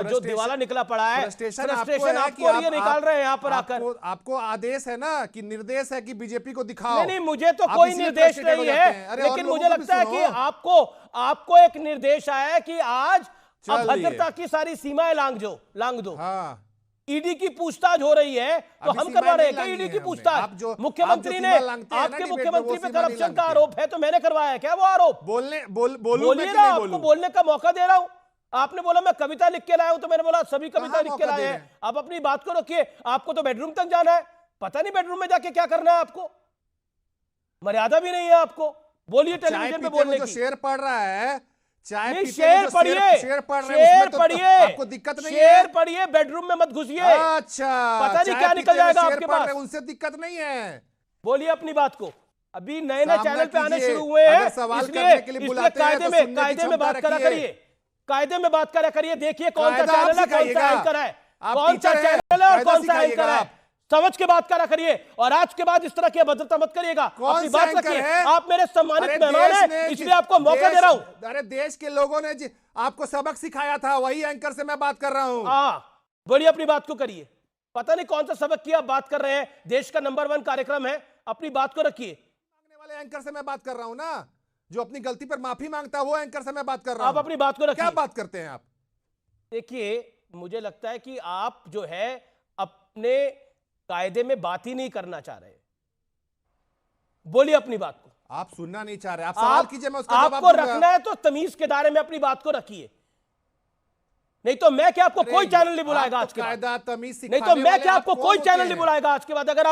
जो दिवाला निकला पड़ा है, फ्रस्ट्रेशन फ्रस्ट्रेशन आपको आपको ये निकाल रहे हैं यहाँ पर आकर। आपको आदेश है ना कि निर्देश है कि बीजेपी को दिखाओ। नहीं, मुझे तो आप कोई इसीलिए निर्देश frustrated हो नहीं जाते है, हैं। अरे और लेकिन लोगों मुझे को भी लगता है कि सुनो। आपको एक निर्देश आया है कि आज चलिए। अभद्रता की सारी सीमाएं लांग दो। हाँ। ईडी की पूछताछ हो रही है तो अभी हम सीमाएं करवा रहे हैं नहीं क्या ईडी लांघी की है पूछताछ? हमने। आप मुख्यमंत्री जो ने, सीमा लांघते हैं ना आपके डिबेट में, मुख्यमंत्री वो पे सीमा नहीं करप्शन का लांघते। आरोप है तो मैंने करवाया है क्या वो आरोप? बोलूं मैं बोलिए कि ना, नहीं आपको बोलूं? बोलने का मौका दे रहा हूं। आपने बोला मैं कविता लिख के लाया हूं तो मैंने बोला सभी कविता कहाँ लिख के मौका लाए दे हैं। रहे हैं? आप अपनी बात को रखिए। आपको तो बेडरूम तक जाना है, पता नहीं बेडरूम में जाके क्या करना है आपको। मर्यादा भी नहीं है आपको। बोलिए चाय टेलीविजन पे पीते बोलने हुए की। जो शेर पढ़ रहा है, चाय नहीं, पीते हुए शेर जो पढ़िए, शेर पढ़ रहे हैं, शेर उसमें तो पढ़िए, आपको दिक्कत नहीं है। शेर पढ़िए, बेडरूम में मत घुसिए। अच्छा, पता नहीं चाय क्या पीते निकल हुए जाएगा शेर आपके पढ़ रहे पास। हैं, उनसे दिक्कत नहीं है। बोलिए अपनी बात को। अभी नए सामना चैनल पे आने कीजिए। शुरू हुए हैं, अगर सवाल करने के लिए बुलाते हैं तो सुनने की कायदे में क्षमता बात करा रखिए। करिए। कायदे में बात करा करिए। देखिए कौन सा कायदा आप चैनल है, कौन सा सिखाइएगा। एंकर है, आप कौन सा टीचर हैं, चैनल है और कायदा कौन सा सिखाइएगा एंकर है। आप। समझ के बात करा करिए और आज के बाद इस तरह की अभद्रता मत करिएगा। कौन अपनी सा बात एंकर रखिए। है? आप मेरे सम्मानित अरे मेहमान देश हैं, ने इसलिए आपको मौका दे रहा हूं। अरे देश के लोगों ने आपको सबक सिखाया था, वही एंकर से मैं बात कर रहा हूं। हाँ, बोलिए अपनी बात को करिए। पता नहीं कौन सा सबक की आप बात कर रहे हैं। देश का नंबर 1 कार्यक्रम है, अपनी बात को रखिए। मांगने वाले एंकर से मैं बात कर रहा हूं ना, जो अपनी गलती पर माफी मांगता है वो एंकर से मैं बात कर रहा हूं। आप अपनी बात को रखिए। क्या बात करते हैं आप? देखिए, मुझे लगता है कि आप जो है अपने कायदे में बात ही नहीं करना चाह रहे। बोलिए अपनी बात को। आप सुनना नहीं चाह रहे, आप सवाल कीजिए, मैं उसका जवाब आपको दूंगा। रखना है तो तमीज के दायरे में अपनी बात को रखिए, नहीं तो मैं क्या आपको कोई चैनल नहीं बुलाएगा आज के बाद। कायदा तमीज नहीं तो सिखाने मैं वाले क्या आप आपको कौन कोई होते चैनल हैं? नहीं बुलाएगा आज के बाद अगर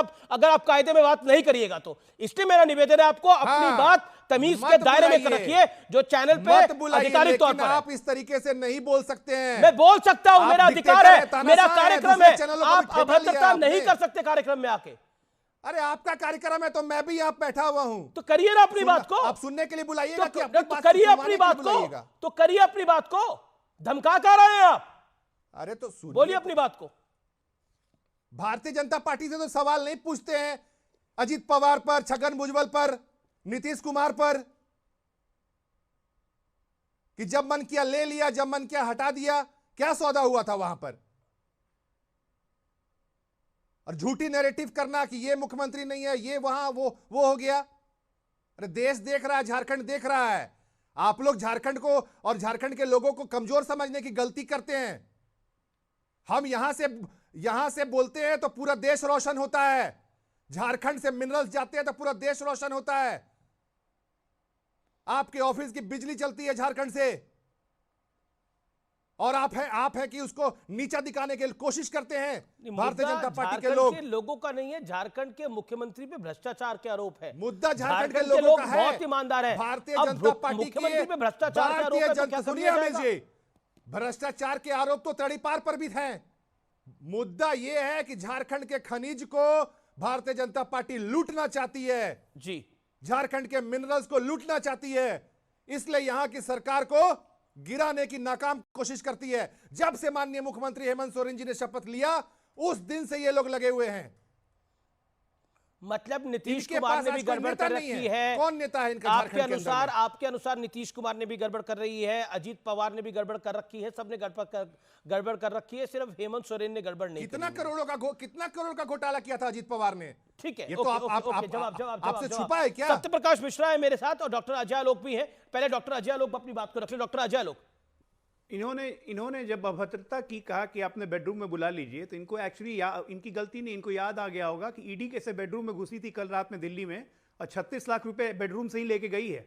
आप कायदे में बात नहीं करिएगा तो। इसलिए मेरा निवेदन है आपको अपनी हाँ, बात तमीज मत के दायरे में बुलाइए। रखिए, जो चैनल पे मत बुलाइए, आधिकारिक तौर लेकिन पर आप इस तरीके से नहीं बोल सकते हैं। मैं बोल सकता हूं, आप मेरा अधिकार डिक्टेटर है, हैं, तानाशाह मेरा हैं, कार्यक्रम दूसरे है। चैनलों को आप भी ठेका लिया अभद्रता आपने। नहीं कर सकते कार्यक्रम में आके। अरे आपका कार्यक्रम है तो मैं भी यहाँ बैठा हुआ हूँ। तो करिए ना अपनी बात को। आप सुनने के लिए बुलाइएगा कि अपनी तो बात करिए सुनवाने अपनी के बात लिए को। बुलाइएगा? तो करिए अपनी बात को। धमका क्या रहे हैं आप? अरे तो सुनिए, बोलिए अपनी बात को। भारतीय जनता पार्टी से तो सवाल नहीं पूछते हैं अजीत पवार पर, छगन भुजबल पर, नीतीश कुमार पर, कि जब मन किया ले लिया, जब मन किया हटा दिया। क्या सौदा हुआ था वहां पर? और झूठी नैरेटिव करना कि ये मुख्यमंत्री नहीं है, ये वहां वो हो गया। अरे देश देख रहा है, झारखंड देख रहा है। आप लोग झारखंड को और झारखंड के लोगों को कमजोर समझने की गलती करते हैं। हम यहां से बोलते हैं तो पूरा देश रोशन होता है। झारखंड से मिनरल्स जाते हैं तो पूरा देश रोशन होता है। आपके ऑफिस की बिजली चलती है झारखंड से, और आप है कि उसको नीचा दिखाने की कोशिश करते हैं भारतीय जनता पार्टी के लोग। लोगों का नहीं है, झारखंड के मुख्यमंत्री पे भ्रष्टाचार के आरोप है। मुद्दा झारखंड के लोगों का है। बहुत ईमानदार है। भारतीय जनता पार्टी मुख्यमंत्री पे भ्रष्टाचार के आरोप है तो क्या सुनिए हमें जी, भ्रष्टाचार के आरोप तो तड़ीपार पर भी हैं। मुद्दा यह है कि झारखंड के खनिज को भारतीय जनता पार्टी लूटना चाहती है जी। झारखंड के मिनरल्स को लूटना चाहती है, इसलिए यहां की सरकार को गिराने की नाकाम कोशिश करती है। जब से माननीय मुख्यमंत्री हेमंत सोरेन जी ने शपथ लिया, उस दिन से ये लोग लगे हुए हैं। मतलब नीतीश इनके कुमार पास ने आज भी कोई गड़बड़ नेता कर नहीं रखी है। है। कौन नेता है इनका आपके झारखंड के अंदर में? आपके अनुसार नीतीश कुमार ने भी गड़बड़ कर रही है, अजीत पवार ने भी गड़बड़ कर रखी है, सबने गड़बड़ कर रखी है, सिर्फ हेमंत सोरेन ने गड़बड़ नहीं कितना की। कितना करोड़ का घोटाला किया था अजीत पवार ने? ठीक है, ये तो आपसे छुपा है क्या? सत्यप्रकाश मिश्रा है मेरे साथ और डॉक्टर अजय आलोक भी है। पहले डॉक्टर अजय आलोक अपनी बात को रख ले। डॉक्टर अजय आलोक, इन्होंने जब अभद्रता की कहा कि आपने बेडरूम में बुला लीजिए, तो इनको एक्चुअली इनकी गलती नहीं, इनको याद आ गया होगा कि ईडी कैसे बेडरूम में घुसी थी कल रात में दिल्ली में और 36 लाख रुपए बेडरूम से ही लेके गई है।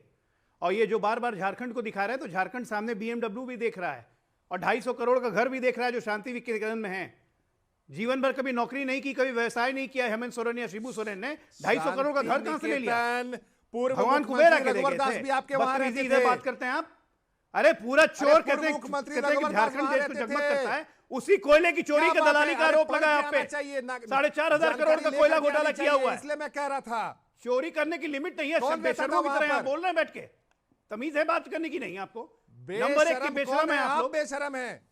और ये जो बार बार झारखंड को दिखा रहे हैं, तो झारखंड सामने BMW भी देख रहा है और 250 करोड़ का घर भी देख रहा है जो शांति विकेंद्र में है। जीवन भर कभी नौकरी नहीं की, कभी व्यवसाय नहीं किया हेमंत सोरेन या शिबू सोरेन ने। 250 करोड़ का घर कहाँ से ले लिया? भगवान कुबेरा के रघुवर दास भी आपके वहां रहते थे। बात करते हैं आप। अरे पूरा चोर कहते हैं कि झारखंड देश को जगमग करता है। उसी कोयले की चोरी का दलाली का आरोप लगा आप पे। 4,500 करोड़ का कोयला घोटाला किया हुआ है। इसलिए मैं कह रहा था चोरी करने की लिमिट नहीं है। सब बेशर्मों की तरह आप बोल रहे हैं बैठ के। तमीज है बात करने की नहीं आपको? नंबर 1 के बेशरम है आप लोग। बेशरम है।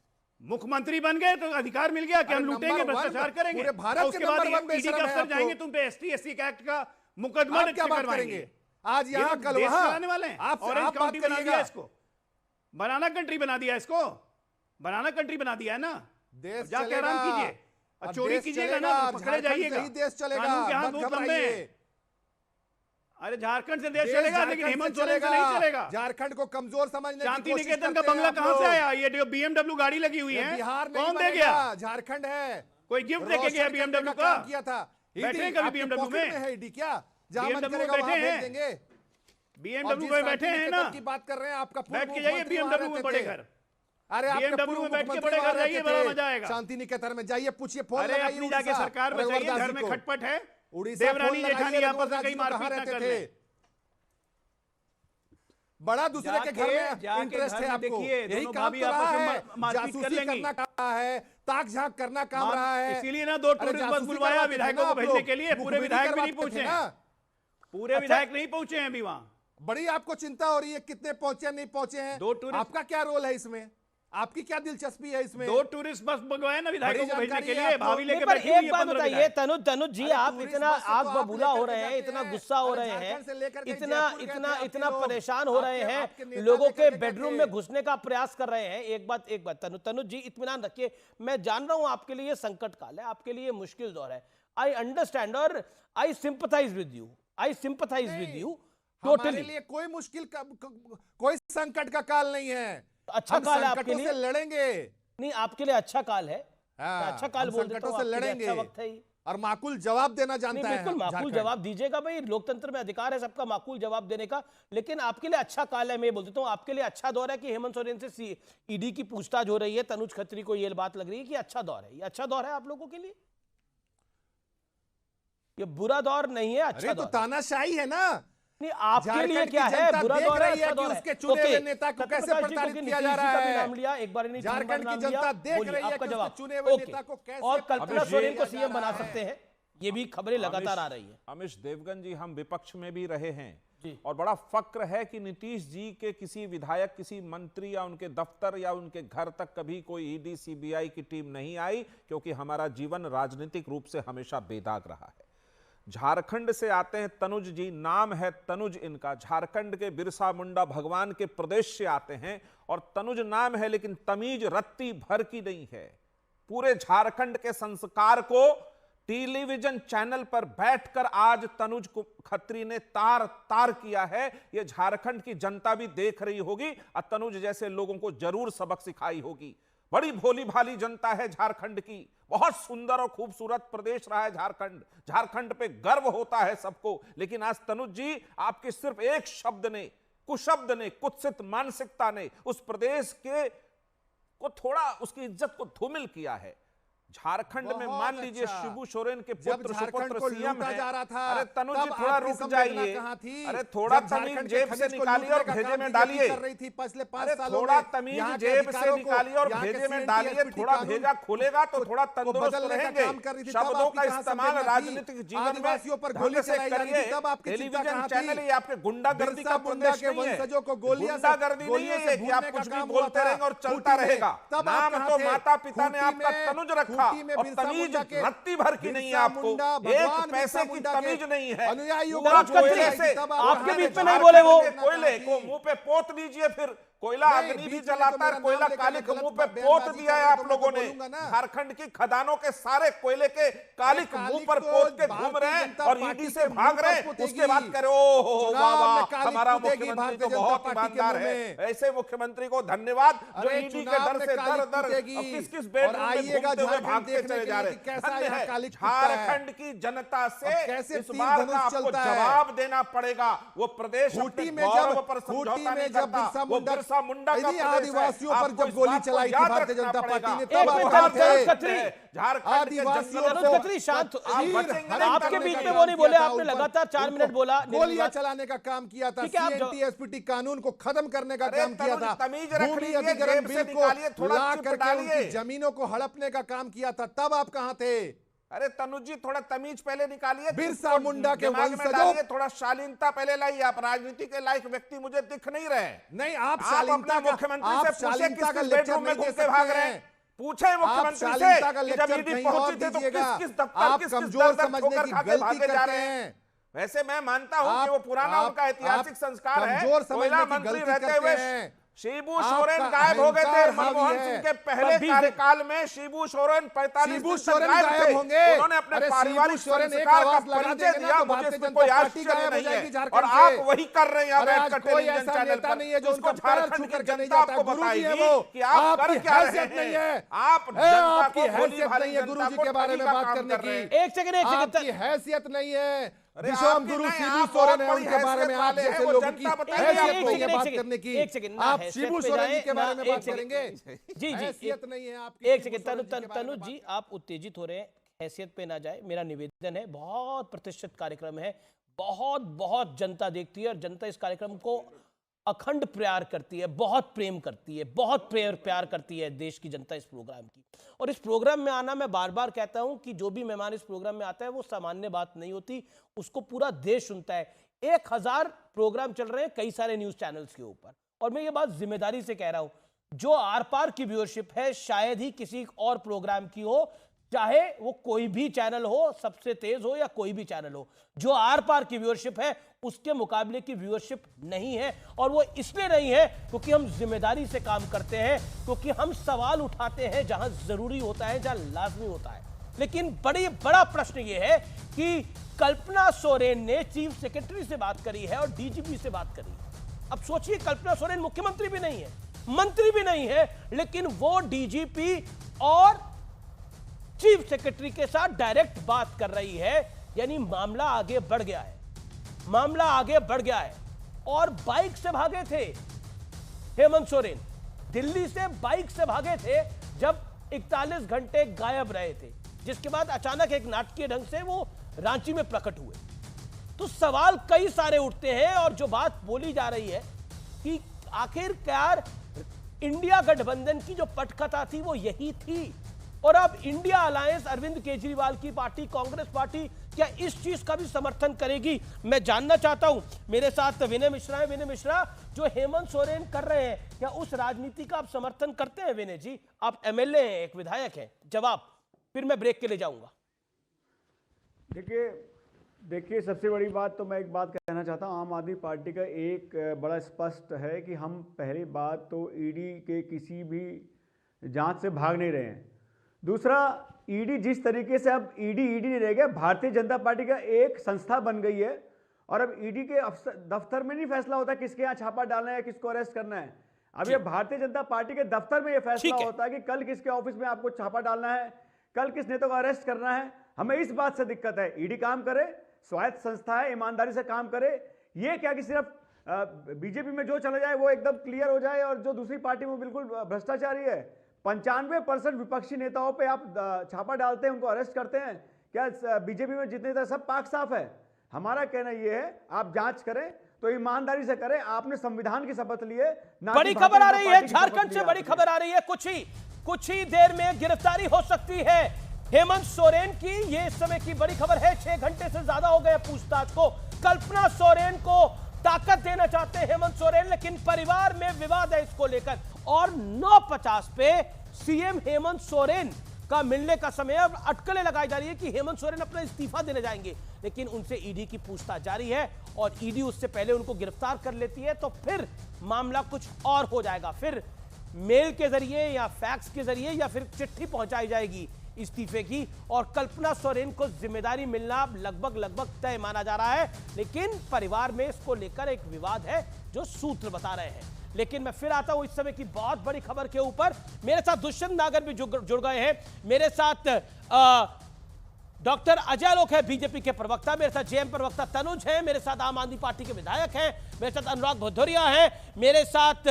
मुख्यमंत्री बन गए तो अधिकार मिल गया कि हम लूटेंगे, भ्रष्टाचार करेंगे, पूरे भारत और के उसके बाद नंबर वन ईडी के बेशरम है अफसर आपको। जाएंगे तुम पे ST एक्ट का मुकदमा आप क्या बात करेंगे? आज यहाँ कल वहाँ चलाने वाले हैं। आप ऑरेंज बात काउंटी बना दिया करिएगा। इसको, बनाना कंट्री बना दिया इसको, बनाना कंट्री बना दिया है ना। देश जाके आराम चलेगा। कीजिए, अब चोरी देश कीजिएगा चलेगा, ना, पकड़े झारखंड जाइएगा। से ही देश चलेगा, कानून के हाथ मत बहुत लंबे घबराइए। हैं। अरे झारखंड से देश देश चलेगा, झारखंड लेकिन से हेमंत सोरेन से नहीं चलेगा। झारखंड को कमजोर समझने की शांति कोशिश निकेतन का करते हैं बंगला आप कहां से लोग। आया? ये जो BMW गाड़ी लगी हुई ये है, बिहार नहीं कौन दे बनेगा, गया? झारखंड है। कोई गिफ्ट देके गया रोशन करने BMW का का? काम किया था। बैठे हैं ईडी कभी आपके BMW पॉकेट में? है ईडी क्या? जहां मन BMW करेगा में वहां बैठे भेज हैं। देंगे। BMW में बैठे हैं ना, की बात कर रहे हैं, आपका पूर्व बैठ के जाइए मुख्यमंत्री वहां BMW में रहते बड़े थे। घर। अरे आपके BMW पूर्व में बैठ के मुख्यमंत्री बड़े घर वहां जाइए, रहते बड़ा थे। मजा आएगा। शांति निकेतन में जाइए, पूछिए, फोन अरे लगाइए अपनी जाके उड़ीसा, सरकार बचाइए, रघुवर दास घर जी में को। खटपट है, उड़ीसा देवरानी फोन जेठानी लगाइए, आपस में रघुवर कहीं दास जी को, मारपीट कहाँ ना रहते कर थे? ले। बड़ा दूसरे के घर में जाके इंटरेस्ट घर है में आपको। देखिए, यही दोनों काम भाभी तो आपस रहा में है, मारपीट कर जासूसी लेंगी। करना काम रहा है, ताक झांक करना काम रहा है। इसीलिए ना 2 अरे टूरिस्ट बस जासूसी बुलवाया करवाते थे विधायकों ना को आप भेजने लोग, के लिए। पूरे मुखबिरी विधायक भी नहीं करवाते थे पहुंचे ना। हैं, पूरे अच्छा। विधायक नहीं पहुंचे हैं अभी वहां। बड़ी आपको चिंता हो रही है कितने पहुंचे नहीं पहुंचे हैं? 2 टूरिस्ट, आपका क्या रोल है इसमें? आपकी क्या दिलचस्पी है इसमें? 2 टूरिस्ट बस मंगवाए ना विधायकों को भेजने के लिए, भाभी लेके पर बैठी हुई है एक बात 15 बताइए विधायक। तनुज जी, आप इतना आग बबूला हो रहे हैं, इतना गुस्सा हो रहे हैं, इतना परेशान हो रहे हैं, लोगों के बेडरूम में घुसने का प्रयास कर रहे हैं। एक बात तनुज जी, इत्मीनान रखिए। मैं जान रहा हूं आपके लिए संकट काल है, आपके लिए मुश्किल दौर है। आई अंडरस्टैंड और आई सिंपथाइज विद यू, हमारे लिए कोई मुश्किल कोई संकट का काल नहीं है। अच्छा काल है आपके लिए, लड़ेंगे। नहीं, आपके लिए अच्छा काल है। अच्छा काल बोल देता संकटों हूं, से आपके लिए लड़ेंगे अच्छा वक्त है ये। और माकूल जवाब देना जानता है। बिल्कुल माकूल जवाब दीजिएगा भाई, लोकतंत्र में अधिकार है सबका माकूल जवाब देने का। लेकिन आपके लिए अच्छा काल है, मैं बोल देता हूं आपके लिए अच्छा दौर है कि हेमंत सोरेन से ईडी की पूछताछ हो रही है। तनुज खत्री को यह बात लग रही है कि अच्छा दौर है, ये अच्छा दौर है आप लोगों के लिए, ये बुरा दौर नहीं है, अच्छा तो तानाशाही है ना। नहीं, आपके लिए क्या है? बुरा दौर है, अच्छा दौर है? उसके चुने हुए नेता को कैसे प्रताड़ित किया जा रहा है? नाम लिया एक बार, झारखंड की जनता देख रही है कि उसके चुने हुए नेता को कैसे, और कल्पना सोरेन को सीएम बना सकते हैं, ये भी खबरें लगातार आ रही है। अमिश देवगन जी, हम विपक्ष में भी रहे हैं और बड़ा फक्र है कि नीतीश जी के किसी विधायक, किसी मंत्री या उनके दफ्तर या उनके घर तक कभी कोई ईडी सीबीआई की टीम नहीं आई, क्योंकि हमारा जीवन राजनीतिक रूप से हमेशा बेदाग रहा है। झारखंड से आते हैं तनुज जी, नाम है तनुज इनका, झारखंड के बिरसा मुंडा भगवान के प्रदेश से आते हैं और तनुज नाम है, लेकिन तमीज रत्ती भर की नहीं है। पूरे झारखंड के संस्कार को टेलीविजन चैनल पर बैठकर आज तनुज खत्री ने तार तार किया है। यह झारखंड की जनता भी देख रही होगी और तनुज जैसे लोगों को जरूर सबक सिखाई होगी। बड़ी भोली भाली जनता है झारखंड की, बहुत सुंदर और खूबसूरत प्रदेश रहा है झारखंड। झारखंड पे गर्व होता है सबको। लेकिन आज तनुज जी, आपके सिर्फ एक शब्द ने, कुशब्द ने, कुत्सित मानसिकता ने उस प्रदेश के को थोड़ा उसकी इज्जत को धूमिल किया है। झारखंड में मान लीजिए शिबू सोरेन के पुत्र सुपुत्र सीएम है। अरे तनुज जी थोड़ा रुक जाइए, अरे थोड़ा तमीज जेब से निकालिए और भेजे में डालिए। अरे थोड़ा तमीज जेब से निकालिए और भेजे में डालिए। थोड़ा भेजा खुलेगा तो थोड़ा तंदुरुस्त रहेंगे। शब्दों का इस्तेमाल राजनीतिक जीवन में ढंग से करिए। टेलीविजन चैनल ये आपके गुंडागर्दी का प्रदेश नहीं है, गुंडागर्दी नहीं है कि आप कुछ भी बोलते रहेंगे और चलता रहेगा। नाम तो माता पिता ने आपका तनुज रखा और तमीज रत्ती भर की नहीं है आपको, एक पैसे की तमीज नहीं है। कोयले से आपके बीच में नहीं बोले वो, कोयले को मुंह पे पोत लीजिए, फिर कोयला अग्नि भी जलाता है, कोयला कालिक मुंह पे पोत दिया है आप लोगों ने। झारखंड की खदानों के सारे कोयले के कालिक मुंह पर पोत के घूम रहे हैं और ईडी से भाग रहे हैं। उसके बाद करे ओ वाह वाह, हमारा मुख्यमंत्री तो बहुत ईमानदार है। ऐसे मुख्यमंत्री को धन्यवाद जो ईडी के डर से दर दर किस किस बेडरूम में घूमते हुए भागते चले जा रहे हैं। झारखंड की जनता से इस बार का आपको जवाब देना पड़ेगा। वो प्रदेश अपने गौरव पर समझौता नहीं करता। वो बिरसा मुंडा का आदिवासियों पर जब गोली चलाई थी भारतीय जनता पार्टी ने, तब खत्री शांत, आपके बीच में वो नहीं बोले, आपने लगातार 4 मिनट बोला। गोलियां चलाने का काम किया था, सीएनटी कानून को खत्म करने का काम किया था, भूमि अधिग्रहण बिल को ला करके उनकी जमीनों को हड़पने का काम किया था। तब आप कहां थे? अरे तनुज जी, थोड़ा तमीज पहले निकालिए, बिरसा मुंडा के वंशजों, थोड़ा शालीनता पहले लाइए। आप राजनीति के लायक व्यक्ति मुझे दिख नहीं रहे। नहीं, आप शालीनता मुख्यमंत्री से पूछे किस बेडरूम में घूम के भाग रहे हैं। पूछे मुख्यमंत्री से कि जब ईडी पहुंची थी तो किस दफ्तर किस दर ठोकर खा के भागे जा रहे हैं। वैसे मैं मानता हूं कि वो पुराना उनका ऐतिहासिक संस्कार है। कोयला मंत्री रहते हुए शिबू सोरेन गायब हो गए थे। मनमोहन सिंह के पहले कार्यकाल में शिबू सोरेन 45 दिन तक गायब थे। उन्होंने अपने पारिवारिक संस्कार का परिचय दिया। मुझे इसमें कोई आश्चर्य नहीं है और आप वही कर रहे हैं यहाँ बैठकर टेलीविजन चैनल पर। उसको झारखंड की जनता आपको बताएगी कि आप कर क्या रहे हैं। आप जनता को भोली भाली जनता को बारे में बात करने की एक सेकंड हैसियत नहीं है। विश्वम गुरु शिबू सोरेन है, उनके बारे में आप जैसे लोगों की हैसियत नहीं है बात करने की। आप शिबू सोरेन के बारे में बात करेंगे? जी हैसियत नहीं है आपकी। एक सेकंड तनु जी, आप उत्तेजित हो रहे हैं, हैसियत पे ना जाए। मेरा निवेदन है, बहुत प्रतिष्ठित कार्यक्रम है, बहुत जनता देखती है और जनता इस कार्यक्रम को अखंड प्यार करती है, बहुत प्रेम करती है, बहुत प्यार करती है देश की जनता इस प्रोग्राम की। और इस प्रोग्राम में आना, मैं बार बार कहता हूं कि जो भी मेहमान इस प्रोग्राम में आता है वो सामान्य बात नहीं होती, उसको पूरा देश सुनता है। 1000 प्रोग्राम चल रहे हैं कई सारे न्यूज चैनल्स के ऊपर, और मैं ये बात जिम्मेदारी से कह रहा हूं, जो आर पार की व्यूअरशिप है शायद ही किसी और प्रोग्राम की हो, चाहे वो कोई भी चैनल हो, सबसे तेज हो या कोई भी चैनल हो। जो आर पार की व्यूअरशिप है उसके मुकाबले की व्यूअरशिप नहीं है, और वो इसलिए नहीं है क्योंकि हम जिम्मेदारी से काम करते हैं, क्योंकि हम सवाल उठाते हैं जहां जरूरी होता है, जहां लाजमी होता है। लेकिन बड़ा प्रश्न ये है कि कल्पना सोरेन ने चीफ सेक्रेटरी से बात करी है और डीजीपी से बात करी है। अब सोचिए, कल्पना सोरेन मुख्यमंत्री भी नहीं है, मंत्री भी नहीं है, लेकिन वो डीजीपी और चीफ सेक्रेटरी के साथ डायरेक्ट बात कर रही है। यानी मामला आगे बढ़ गया है, मामला आगे बढ़ गया है। और बाइक से भागे थे हेमंत सोरेन, दिल्ली से बाइक से भागे थे जब 41 घंटे गायब रहे थे, जिसके बाद अचानक एक नाटकीय ढंग से वो रांची में प्रकट हुए। तो सवाल कई सारे उठते हैं, और जो बात बोली जा रही है कि आखिरकार इंडिया गठबंधन की जो पटकथा थी वो यही थी, और अब इंडिया अलायंस, अरविंद केजरीवाल की पार्टी, कांग्रेस पार्टी क्या इस चीज का भी समर्थन करेगी? मैं जानना चाहता हूं। मेरे साथ विनय मिश्रा है। विनय मिश्रा, जो हेमंत सोरेन कर रहे हैं, क्या उस राजनीति का आप समर्थन करते हैं? विनय जी, आप एमएलए हैं, एक विधायक हैं, जवाब, फिर मैं ब्रेक के लिए जाऊंगा। देखिए सबसे बड़ी बात तो मैं एक बात कहना चाहता हूं, आम आदमी पार्टी का एक बड़ा स्पष्ट है कि हम पहली बात तो ईडी के किसी भी जांच से भाग नहीं रहे हैं। दूसरा, ईडी जिस तरीके से अब ईडी नहीं रह गया, भारतीय जनता पार्टी का एक संस्था बन गई है, और अब ईडी के दफ्तर में नहीं फैसला होता किसके यहाँ छापा डालना है, किसको अरेस्ट करना है। अब ये भारतीय जनता पार्टी के दफ्तर में ये फैसला होता है कि कल किसके ऑफिस में आपको छापा डालना है, कल किस नेता को अरेस्ट करना है। हमें इस बात से दिक्कत है, ईडी काम करे, स्वायत्त संस्था है, ईमानदारी से काम करे। ये क्या कि सिर्फ बीजेपी में जो चला जाए वो एकदम क्लियर हो जाए, और जो दूसरी पार्टी में बिल्कुल भ्रष्टाचारी है। 95% विपक्षी नेताओं पे आप छापा डालते हैं, उनको अरेस्ट करते हैं। क्या बीजेपी में जितने थे सब पाक साफ है? हमारा कहना यह है, आप जांच करें तो ईमानदारी से करें। आपने संविधान की शपथ ली है। बड़ी खबर आ रही है झारखंड से, बड़ी खबर आ रही है, कुछ ही देर में गिरफ्तारी हो सकती है हेमंत सोरेन की। ये इस समय की बड़ी खबर है। 6 घंटे से ज्यादा हो गए पूछताछ को। कल्पना सोरेन को ताकत देना चाहते हैं हेमंत सोरेन, लेकिन परिवार में विवाद है इसको लेकर, और 9:50 पे सीएम हेमंत सोरेन का मिलने का समय। अब अटकलें लगाई जा रही है कि हेमंत सोरेन अपना इस्तीफा देने जाएंगे, लेकिन उनसे ईडी की पूछताछ जारी है, और ईडी उससे पहले उनको गिरफ्तार कर लेती है तो फिर मामला कुछ और हो जाएगा। फिर मेल के जरिए या फैक्स के जरिए या फिर चिट्ठी पहुंचाई जाएगी इस्तीफे की, और कल्पना सोरेन को जिम्मेदारी मिलना लगभग तय माना जा रहा है। लेकिन परिवार में इसको लेकर एक विवाद है जो सूत्र बता रहे हैं। लेकिन मैं फिर आता हूं इस समय की बहुत बड़ी खबर के ऊपर। मेरे साथ दुष्यंत नागर भी जुड़ गए हैं। मेरे साथ डॉक्टर अजय लोक है, बीजेपी के प्रवक्ता। मेरे साथ जेएम प्रवक्ता तनुज है। मेरे साथ आम आदमी पार्टी के विधायक हैं। मेरे साथ अनुराग भदौरिया है। मेरे साथ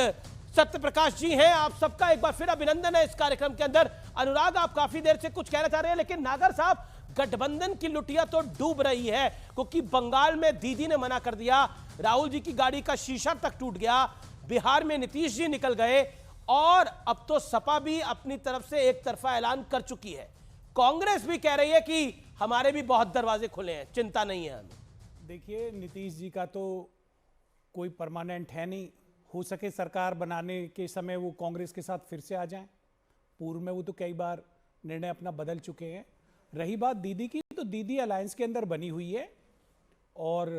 सत्य प्रकाश जी हैं। आप सबका एक बार फिर अभिनंदन है इस कार्यक्रम के अंदर। अनुराग, आप काफी देर से कुछ कहना चाह रहे हैं, लेकिन नागर साहब, गठबंधन की लुटिया तो डूब रही है, क्योंकि बंगाल में दीदी ने मना कर दिया, राहुल जी की गाड़ी का शीशा तक टूट गया, बिहार में नीतीश जी निकल गए, और अब तो सपा भी अपनी तरफ से एक तरफा ऐलान कर चुकी है। कांग्रेस भी कह रही है कि हमारे भी बहुत दरवाजे खुले हैं, चिंता नहीं है हमें। देखिए, नीतीश जी का तो कोई परमानेंट है नहीं। हो सके सरकार बनाने के समय वो कांग्रेस के साथ फिर से आ जाएं, पूर्व में वो तो कई बार निर्णय अपना बदल चुके हैं। रही बात दीदी की, तो दीदी अलायंस के अंदर बनी हुई है और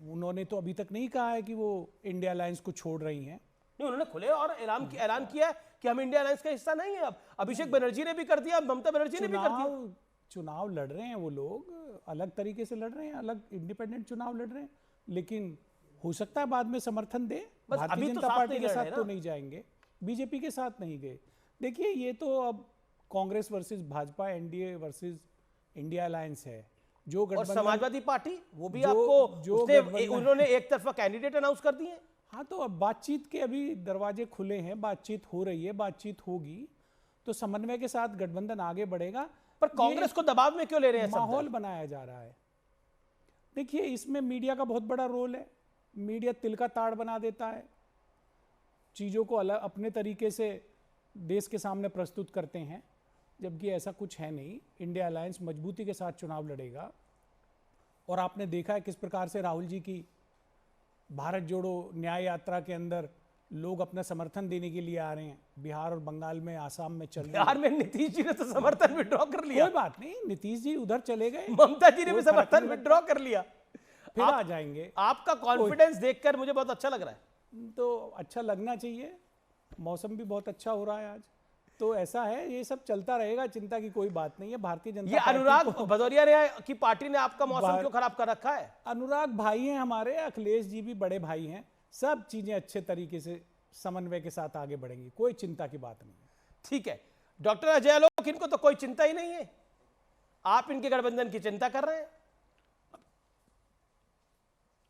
उन्होंने तो अभी तक नहीं कहा है कि वो इंडिया अलायंस को छोड़ रही हैं। नहीं, उन्होंने खुले और ऐलान किया है कि हम इंडिया अलायंस का हिस्सा नहीं है। अब अभिषेक बनर्जी ने भी कर दिया, ममता बनर्जी ने भी कर दिया। चुनाव लड़ रहे हैं वो लोग, अलग तरीके से लड़ रहे हैं, अलग इंडिपेंडेंट चुनाव लड़ रहे हैं, लेकिन हो सकता है बाद में समर्थन दे। भारतीय जनता पार्टी के साथ तो नहीं जाएंगे, बीजेपी के साथ नहीं गए। देखिए, ये तो अब Congress versus Bhajpa, NDA versus India alliance है। जो और समाजवादी पार्टी वो भी आपको उन्होंने एक तरफा कैंडिडेट अनाउंस कर दिए। हाँ, तो अब बातचीत के अभी दरवाजे खुले हैं, बातचीत हो रही है, बातचीत होगी तो समन्वय के साथ गठबंधन आगे बढ़ेगा। पर कांग्रेस को दबाव में क्यों ले रहे हैं? माहौल बनाया जा रहा है। देखिए, इसमें मीडिया का बहुत बड़ा रोल है। मीडिया तिल का ताड़ बना देता है, चीज़ों को अलग अपने तरीके से देश के सामने प्रस्तुत करते हैं, जबकि ऐसा कुछ है नहीं। इंडिया अलायंस मजबूती के साथ चुनाव लड़ेगा और आपने देखा है किस प्रकार से राहुल जी की भारत जोड़ो न्याय यात्रा के अंदर लोग अपना समर्थन देने के लिए आ रहे हैं। बिहार और बंगाल में, आसाम में चल रही है। बिहार में नीतीश जी ने तो समर्थन विड्रॉ कर लिया। कोई बात नहीं, नीतीश जी उधर चले गए, ममता जी ने भी समर्थन विड्रॉ कर लिया, फिर आ जाएंगे। आपका कॉन्फिडेंस देखकर मुझे बहुत अच्छा लग रहा है। तो अच्छा लगना चाहिए, मौसम भी बहुत अच्छा हो रहा है आज, तो ऐसा है, ये सब चलता रहेगा, चिंता की कोई बात नहीं है। भारतीय जनता पार्टी अनुराग भदौरिया की पार्टी ने आपका मौसम क्यों खराब कर रखा है? अनुराग भाई हैं हमारे, अखिलेश जी भी बड़े भाई हैं, सब चीजें अच्छे तरीके से समन्वय के साथ आगे बढ़ेंगी, कोई चिंता की बात नहीं है। ठीक है, डॉक्टर अजय आलोक, इनको तो कोई चिंता ही नहीं है, आप इनके गठबंधन की चिंता कर रहे हैं।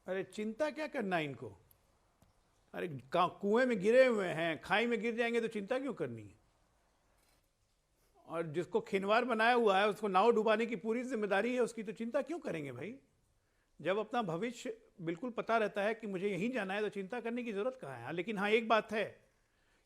अरे चिंता क्या करना है इनको? अरे कुएं में गिरे हुए हैं, खाई में गिर जाएंगे तो चिंता क्यों करनी है? और जिसको खिनवार बनाया हुआ है उसको नाव डुबाने की पूरी जिम्मेदारी है उसकी, तो चिंता क्यों करेंगे भाई? जब अपना भविष्य बिल्कुल पता रहता है कि मुझे यहीं जाना है तो चिंता करने की जरूरत कहाँ है? लेकिन हाँ, एक बात है,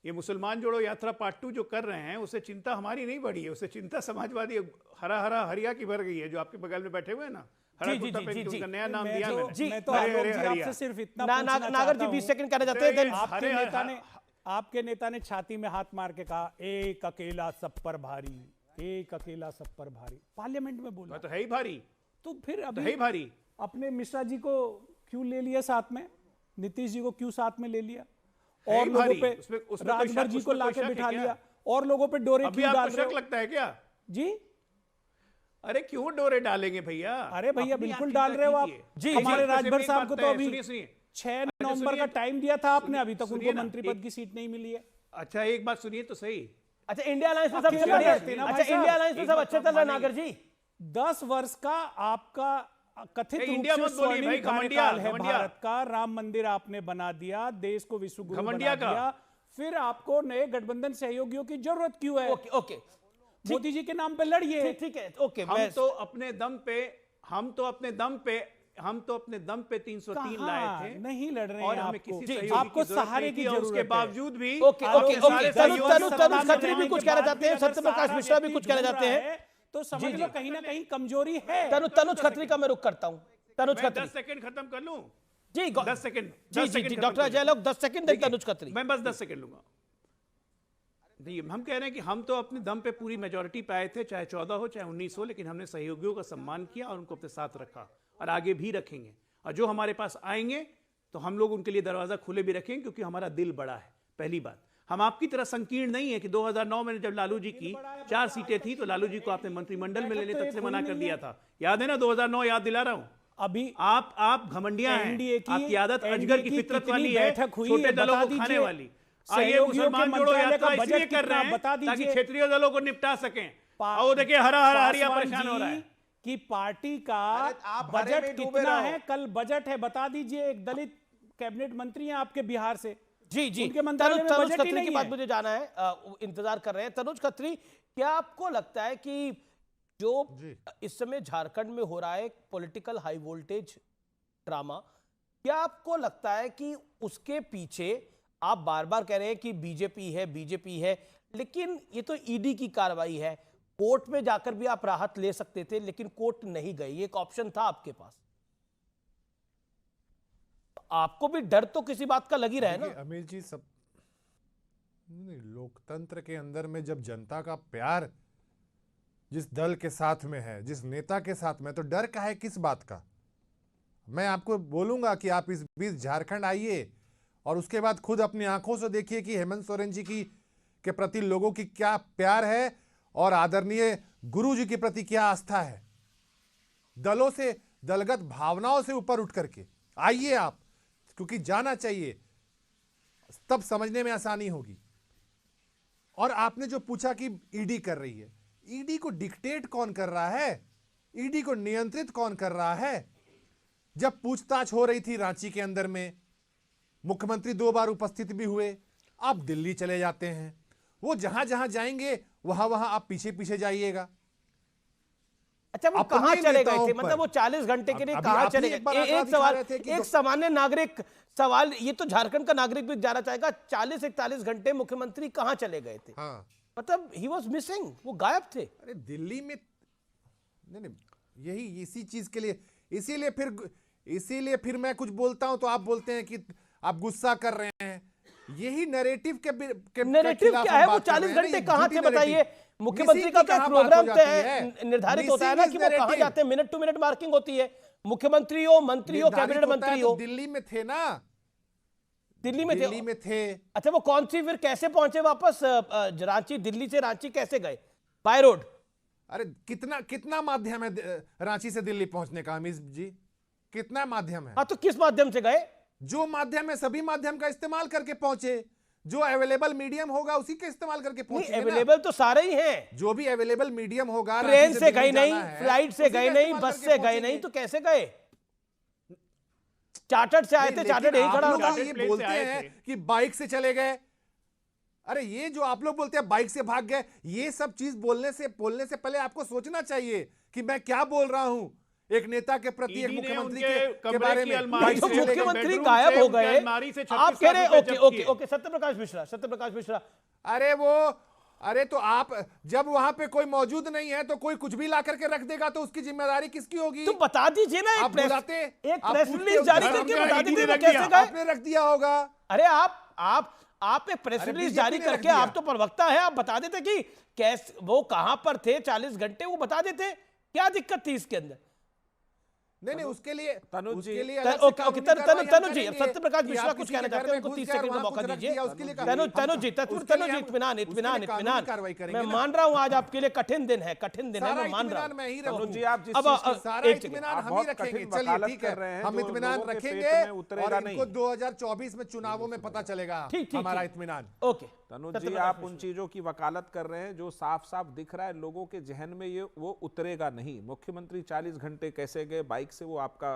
ये मुसलमान जोड़ो यात्रा पार्ट 2 जो कर रहे हैं उससे चिंता हमारी नहीं बढ़ी है, उससे चिंता समाजवादी हरा हरा हरिया की बढ़ गई है, जो आपके बगल में बैठे हुए हैं ना, उनका नया नाम दिया मैंने। आपसे सिर्फ इतना नागर जी 20 सेकंड कहना चाहते हैं। आपके नेता ने छाती में हाथ मार के कहा, एक अकेला सब पर भारी, एक अकेला सब पर भारी, पार्लियामेंट में बोला। तो है ही भारी, तो फिर अभी है ही भारी। अपने मिश्रा जी को क्यों ले लिया साथ में, नीतीश जी को क्यों साथ में ले लिया, और लोगों पे राजभर जी को लाके बिठा लिया, और लोगों पे डोरे क्यों डाल रहे हो? लगता है क्या जी? अरे क्यों डोरे डालेंगे भैया? अरे भैया बिल्कुल डाल रहे हो आप जी। हमारे राजभर साहब को तो अभी 6 नवंबर का टाइम दिया था आपने, अभी तक उनको मंत्री पद की सीट नहीं मिली है। अच्छा एक बात सुनिए तो सही। अच्छा इंडिया अलायंस में सब अच्छे चल रहा है नागर जी। 10 वर्ष का आपका कथित रूप से स्वर्णिम कार्यकाल है भारत का, राम मंदिर आपने बना दिया, देश को विश्व गुरु बना दिया, फिर आपको नए गठबंधन सहयोगियों की जरूरत क्यों है? ओके मोदी जी के नाम पे लड़िए। ठीक है, ओके। हम तो अपने दम पे 303 लाए थे, नहीं लड़ रहे और हैं हमें आपको, किसी आपको सहारे की जरूरत है। उसके बावजूद भी तनुज खत्री भी कुछ कहना चाहते हैं, सत्यप्रकाश मिश्रा भी कुछ कहना चाहते हैं, तो समझ लो कहीं ना कहीं कमजोरी है। तनुज खत्री का मैं रुख करता हूं। तनुज खत्री 10 सेकंड खत्म कर लूं जी, 10 सेकंड जी डॉक्टर अजय लोग 10 सेकंड दें तनुज खत्री। मैं बस 10 सेकंड लूंगा। हम कह रहे हैं कि हम तो अपने दम पे पूरी मेजोरिटी पे आए थे, चाहे 14 हो चाहे 19 हो, लेकिन हमने सहयोगियों का सम्मान किया और उनको अपने साथ रखा और आगे भी रखेंगे, और जो हमारे पास आएंगे तो हम लोग उनके लिए दरवाजा खुले भी रखेंगे, क्योंकि हमारा दिल बड़ा है। पहली बात, हम आपकी तरह संकीर्ण नहीं है कि 2009 में जब लालू जी की 4 सीटें थी तो लालू जी को आपने मंत्रिमंडल में लेने तक से मना कर दिया था, याद है ना? 2009 याद दिला रहा हूं। अभी आप घमंडिया हैं, आपकी आदत अजगर की फितरत वाली है, छोटे दलों को खाने वाली। आइए मुसलमान जोड़ो यात्रा इसलिए कर रहे हैं ताकि क्षेत्रीय दलों को निपटा सकें। और देखिए हरा हरा हरिया परेशान हो रहा है कि पार्टी का बजट कितना है, कल बजट है, बता दीजिए। एक दलित कैबिनेट मंत्री हैं आपके बिहार से। जी तनुज खत्री की बात मुझे जाना है, इंतजार कर रहे हैं। तनुज खत्री, क्या आपको लगता है कि जो इस समय झारखंड में हो रहा है पॉलिटिकल हाई वोल्टेज ड्रामा, क्या आपको लगता है कि उसके पीछे, आप बार बार कह रहे हैं कि बीजेपी है, लेकिन ये तो ईडी की कार्रवाई है, कोर्ट में जाकर भी आप राहत ले सकते थे, लेकिन कोर्ट नहीं गए, ये एक ऑप्शन था आपके पास। आपको भी डर तो किसी बात का लग ही रहा है ना? अमित जी, सब नहीं, लोकतंत्र के अंदर में जब जनता का प्यार जिस दल के साथ में है, जिस नेता के साथ में, तो डर का है किस बात का? मैं आपको बोलूंगा कि आप इस बीच झारखंड आइए और उसके बाद खुद अपनी आंखों से देखिए कि हेमंत सोरेन जी की के प्रति लोगों की क्या प्यार है और आदरणीय गुरु जी के प्रति क्या आस्था है। दलों से, दलगत भावनाओं से ऊपर उठ करके आइए आप, क्योंकि जाना चाहिए, तब समझने में आसानी होगी। और आपने जो पूछा कि ईडी कर रही है, ईडी को डिक्टेट कौन कर रहा है? ईडी को नियंत्रित कौन कर रहा है? जब पूछताछ हो रही थी रांची के अंदर में, मुख्यमंत्री 2 बार उपस्थित भी हुए। आप दिल्ली चले जाते हैं, वो जहां जहां जाएंगे वहां वहां आप पीछे पीछे जाइएगा। अच्छा, वो कहां चले गए थे? मतलब वो 40 घंटे के लिए कहां चले गए? एक सवाल, एक सामान्य नागरिक सवाल, ये तो झारखंड का नागरिक भी जाना चाहेगा, 40-41 घंटे मुख्यमंत्री कहां चले गए थे? हाँ, मतलब ही वॉज मिसिंग, वो गायब थे। अरे दिल्ली में नहीं, यही इसी चीज के लिए, इसीलिए फिर मैं कुछ बोलता हूं तो आप बोलते हैं कि आप गुस्सा कर रहे हैं। यही नैरेटिव के नैरेटिव क्या है? वो 40 घंटे कहां थे बताइए? मुख्यमंत्री का तो प्रोग्राम निर्धारित होता है ना कि वो कहां जाते हैं, मिनट टू मिनट मार्किंग होती है। मुख्यमंत्री हो, मंत्री हो, कैबिनेट मंत्री हो, दिल्ली में थे ना, दिल्ली में थे। थे। अच्छा, वो कौन सी, फिर कैसे पहुंचे वापस रांची? दिल्ली से रांची कैसे गए? By road? अरे कितना माध्यम है रांची से दिल्ली पहुंचने का अमीश जी? कितना माध्यम है? हाँ, तो किस माध्यम से गए? जो माध्यम है सभी माध्यम का इस्तेमाल करके पहुंचे। जो अवेलेबल मीडियम होगा उसी के इस्तेमाल करके पहुंचे। अवेलेबल तो सारे ही हैं। जो भी अवेलेबल मीडियम होगा, ट्रेन से गए नहीं, फ्लाइट से गए नहीं, बस से गए नहीं, तो कैसे गए? चार्टर्ड से आए थे, चार्टर्ड यही खड़ा होगा। ये बोलते हैं कि बाइक से चले गए। अरे ये जो आप लोग बोलते हैं बाइक से भाग गए, ये सब चीज बोलने से पहले आपको सोचना चाहिए कि मैं क्या बोल रहा हूं एक नेता के प्रति, एक मुख्यमंत्री के बारे में। मुख्यमंत्री गायब हो गए, आप कह रहे ओके सत्यप्रकाश मिश्रा। अरे तो आप जब वहां पे कोई मौजूद नहीं है तो कोई कुछ भी ला करके रख देगा तो उसकी जिम्मेदारी किसकी होगी? तो बता दीजिए ना, आप बुलाते, एक प्रेस रिलीज जारी करके बता दीजिए कैसे गए। आपने रख दिया होगा। अरे आप एक प्रेस रिलीज जारी करके, आप तो प्रवक्ता है, आप बता देते कि कैसे वो कहां पर थे 40 घंटे, वो बता देते। क्या दिक्कत थी इसके अंदर? नहीं, उसके लिए तनुज जी, सत्यप्रकाश मिश्रा कुछ कहना चाहते हैं, उनको 30 सेकंड का मौका दीजिए। तनुज जी, इत्मीनान, मैं मान रहा हूं आज आपके लिए कठिन दिन है, मैं मान रहा हूं। तनुज जी, आप सारा इत्मीनान हम ही रखेंगे। चलिए ठीक है, हम इत्मीनान रखेंगे और इनको 2024 में चुनावों में पता चलेगा हमारा इत्मीनान। ओके तनुज जी, आप उन चीजों की वकालत कर रहे हैं जो साफ साफ दिख रहा है लोगों के जहन में, ये वो उतरेगा नहीं। मुख्यमंत्री 40 घंटे कैसे गए बाइक से, वो आपका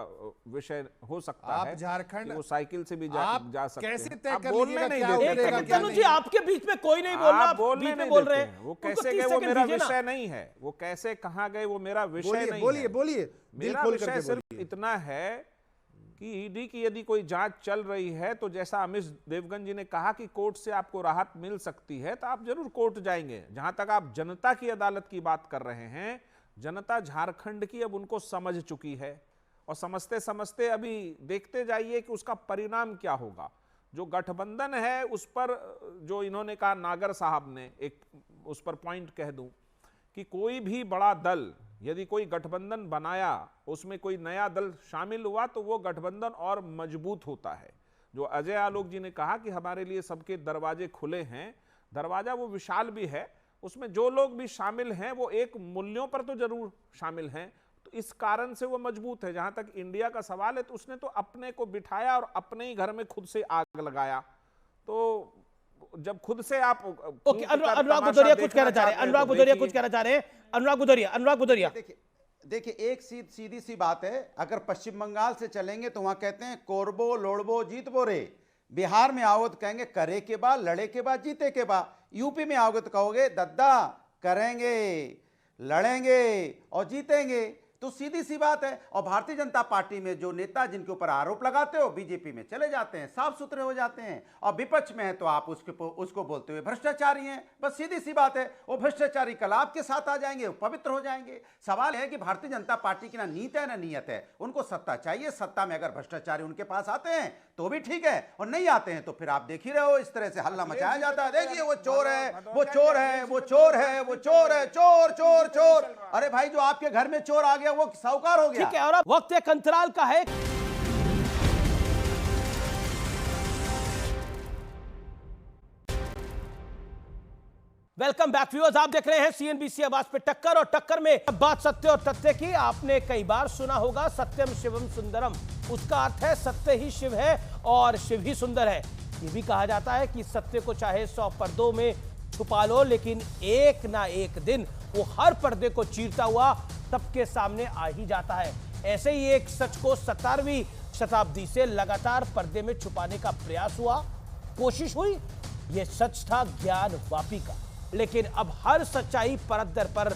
विषय हो सकता है। झारखंड वो साइकिल से भी जा सकते कैसे हैं। तय आप कर बोलने नहीं देते। तनुज जी, आपके बीच में कोई नहीं बोल रहा, आप बोलने नहीं बोल रहे देते हैं। वो कैसे गए वो मेरा विषय नहीं है, वो कैसे कहां गए वो मेरा विषय नहीं है। बोलिए, मेरा विषय सिर्फ इतना है कि ईडी की यदि कोई जांच चल रही है तो जैसा अमिश देवगन जी ने कहा कि कोर्ट से आपको राहत मिल सकती है, तो आप जरूर कोर्ट जाएंगे। जहां तक आप जनता की अदालत की बात कर रहे हैं, जनता झारखंड की अब उनको समझ चुकी है और समझते समझते अभी देखते जाइए कि उसका परिणाम क्या होगा। जो गठबंधन है उस पर जो इन्होंने कहा, नागर साहब ने एक उस पर पॉइंट कह दूं कि कोई भी बड़ा दल यदि कोई गठबंधन बनाया, उसमें कोई नया दल शामिल हुआ तो वो गठबंधन और मजबूत होता है। जो अजय आलोक जी ने कहा कि हमारे लिए सबके दरवाजे खुले हैं, दरवाजा वो विशाल भी है, उसमें जो लोग भी शामिल हैं वो एक मूल्यों पर तो जरूर शामिल हैं, तो इस कारण से वो मजबूत है। जहां तक इंडिया का सवाल है तो उसने तो अपने को बिठाया और अपने ही घर में खुद से आग लगाया। तो जब खुद से आप अनुराग भदौरिया कुछ कहना चाह रहे हैं, अनुराग भदौरिया। देखिए एक सीधी सी बात है, अगर पश्चिम बंगाल से चलेंगे तो वहां कहते हैं कोरबो लोड़बो जीतबो रे। बिहार में आओगे तो कहेंगे करे के बाद, लड़े के बाद, जीते के बाद। यूपी में आओगे तो कहोगे दद्दा करेंगे, लड़ेंगे और जीतेंगे। तो सीधी सी बात है। और भारतीय जनता पार्टी में जो नेता जिनके ऊपर आरोप लगाते हो बीजेपी में चले जाते हैं, साफ सुथरे हो जाते हैं, और विपक्ष में है तो आप उसको बोलते हुए भ्रष्टाचारी हैं। बस सीधी सी बात है, वो भ्रष्टाचारी कल आपके साथ आ जाएंगे, वो पवित्र हो जाएंगे। सवाल है कि भारतीय जनता पार्टी की ना नीति है ना नियत है, उनको सत्ता चाहिए। सत्ता में अगर भ्रष्टाचारी उनके पास आते हैं तो भी ठीक है, और नहीं आते हैं तो फिर आप देख ही रहे हो इस तरह से हल्ला मचाया जाता है। देखिए वो चोर है, वो चोर है, वो चोर है, वो चोर है, चोर चोर चोर। अरे भाई, जो आपके घर में चोर आ गया वो साहूकार हो गया। ठीक है, और अब वक्त एक अंतराल का है। वेलकम बैक व्यूअर्स, आप देख रहे हैं सीएनबीसी आवाज पे टक्कर, और टक्कर में बात सत्य और तथ्य की। आपने कई बार सुना होगा सत्यम शिवम सुंदरम, उसका अर्थ है सत्य ही शिव है और शिव ही सुंदर है। ये भी कहा जाता है कि सत्य को चाहे 100 पर्दों में छुपा लो, लेकिन एक ना एक दिन वो हर पर्दे को चीरता हुआ सबके सामने आ ही जाता है। ऐसे ही एक सच को 17वीं शताब्दी से लगातार पर्दे में छुपाने का प्रयास हुआ, कोशिश हुई। यह सच था ज्ञानवापी का, लेकिन अब हर सच्चाई परत दर पर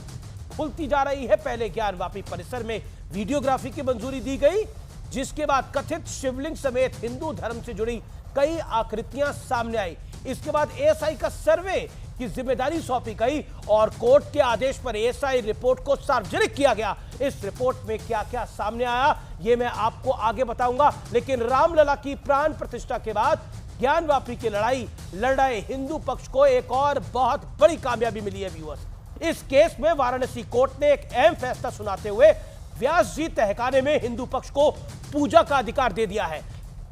खुलती जा रही है। पहले ज्ञानवापी परिसर में वीडियोग्राफी की मंजूरी दी गई, जिसके बाद कथित शिवलिंग समेत हिंदू धर्म से जुड़ी कई आकृतियां सामने आई। इसके बाद एएसआई का सर्वे की जिम्मेदारी सौंपी गई और कोर्ट के आदेश पर एएसआई रिपोर्ट को सार्वजनिक किया गया। इस रिपोर्ट में क्या क्या सामने आया ये मैं आपको आगे बताऊंगा, लेकिन रामलला की प्राण प्रतिष्ठा के बाद ज्ञानवापी की लड़ाई लड़ रहे हिंदू पक्ष को एक और बहुत बड़ी कामयाबी मिली है व्यूअर्स। इस केस में वाराणसी कोर्ट ने एक अहम फैसला सुनाते हुए व्यास जी तहखाने में हिंदू पक्ष को पूजा का अधिकार दे दिया है।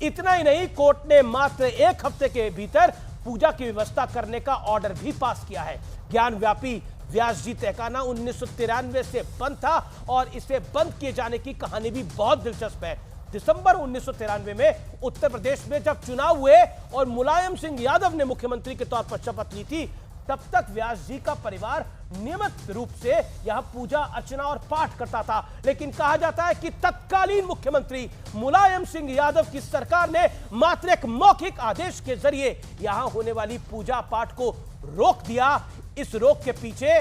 इतना ही नहीं, कोर्ट ने मात्र एक हफ्ते के भीतर पूजा की व्यवस्था करने का ऑर्डर भी पास किया है। ज्ञानवापी व्यास जी तहखाना 1993 से बंद था और इसे बंद किए जाने की कहानी भी बहुत दिलचस्प है। दिसंबर 1993 में उत्तर प्रदेश में जब चुनाव हुए और मुलायम सिंह यादव ने मुख्यमंत्री के तौर पर शपथ ली थी, तब तक व्यास जी का परिवार नियमित रूप से यहां पूजा अर्चना और पाठ करता था। लेकिन कहा जाता है कि तत्कालीन मुख्यमंत्री मुलायम सिंह यादव की सरकार ने मात्र एक मौखिक आदेश के जरिए यहां होने वाली पूजा पाठ को रोक दिया। इस रोक के पीछे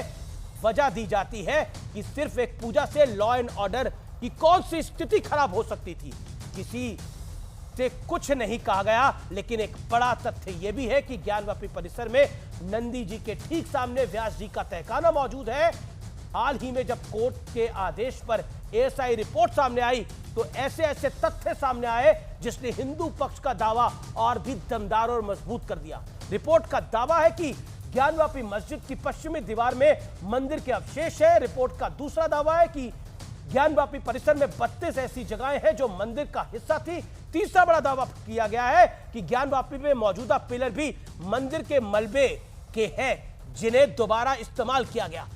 वजह दी जाती है कि सिर्फ एक पूजा से लॉ एंड ऑर्डर की कौन सी स्थिति खराब हो सकती थी, किसी से कुछ नहीं कहा गया। लेकिन एक बड़ा तथ्य यह भी है कि ज्ञानवापी परिसर में नंदी जी के ठीक सामने व्यास जी का तहखाना मौजूद है। हाल ही में जब कोर्ट के आदेश पर एएसआई रिपोर्ट सामने आई तो ऐसे ऐसे तथ्य सामने आए जिसने हिंदू पक्ष का दावा और भी दमदार और मजबूत कर दिया। रिपोर्ट का दावा है कि ज्ञानवापी मस्जिद की पश्चिमी दीवार में मंदिर के अवशेष है। रिपोर्ट का दूसरा दावा है कि ज्ञानवापी परिसर में 32 ऐसी जगहें हैं जो मंदिर का हिस्सा थी। तीसरा बड़ा दावा किया गया है कि ज्ञानवापी में मौजूदा पिलर भी मंदिर के मलबे के हैं जिन्हें दोबारा इस्तेमाल किया गया।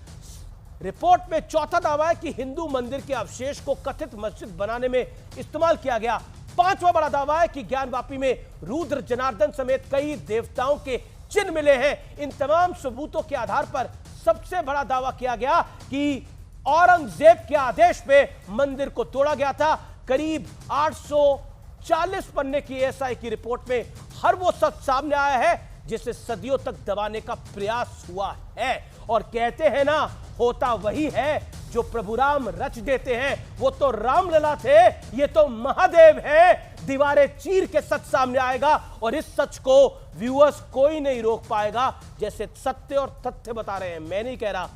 रिपोर्ट में चौथा दावा है कि हिंदू मंदिर के अवशेष को कथित मस्जिद बनाने में इस्तेमाल किया गया। पांचवा बड़ा दावा है कि ज्ञानवापी में रुद्र जनार्दन समेत कई देवताओं के चिन्ह मिले हैं। इन तमाम सबूतों के आधार पर सबसे बड़ा दावा किया गया कि औरंगजेब के आदेश पे मंदिर को तोड़ा गया था। करीब 840 पन्ने की एएसआई की रिपोर्ट में हर वो सच सामने आया है जिसे सदियों तक दबाने का प्रयास हुआ है। और कहते हैं ना, होता वही है जो प्रभु राम रच देते हैं। वो तो रामलला थे, ये तो महादेव है। दीवारें चीर के सच सामने आएगा और इस सच को व्यूअर्स कोई नहीं रोक पाएगा। जैसे सत्य और तथ्य बता रहे हैं, मैं नहीं कह रहा,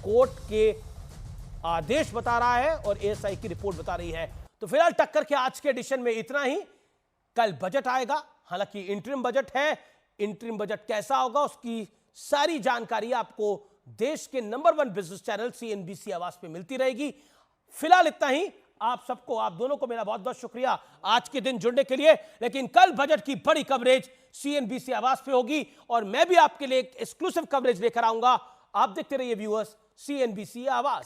कोर्ट के आदेश बता रहा है और एएसआई की रिपोर्ट बता रही है। तो फिलहाल टक्कर के आज के एडिशन में इतना ही। कल बजट आएगा, हालांकि इंटरिम बजट है। इंटरिम बजट कैसा होगा उसकी सारी जानकारी आपको देश के नंबर 1 बिजनेस चैनल सीएनबीसी आवाज पे मिलती रहेगी। फिलहाल इतना ही। आप सबको, आप दोनों को मेरा बहुत बहुत शुक्रिया आज के दिन जुड़ने के लिए। लेकिन कल बजट की बड़ी कवरेज सीएनबीसी आवाज पे होगी और मैं भी आपके लिए एक एक्सक्लूसिव कवरेज लेकर आऊंगा। आप देखते रहिए व्यूअर्स, सीएनबीसी आवाज।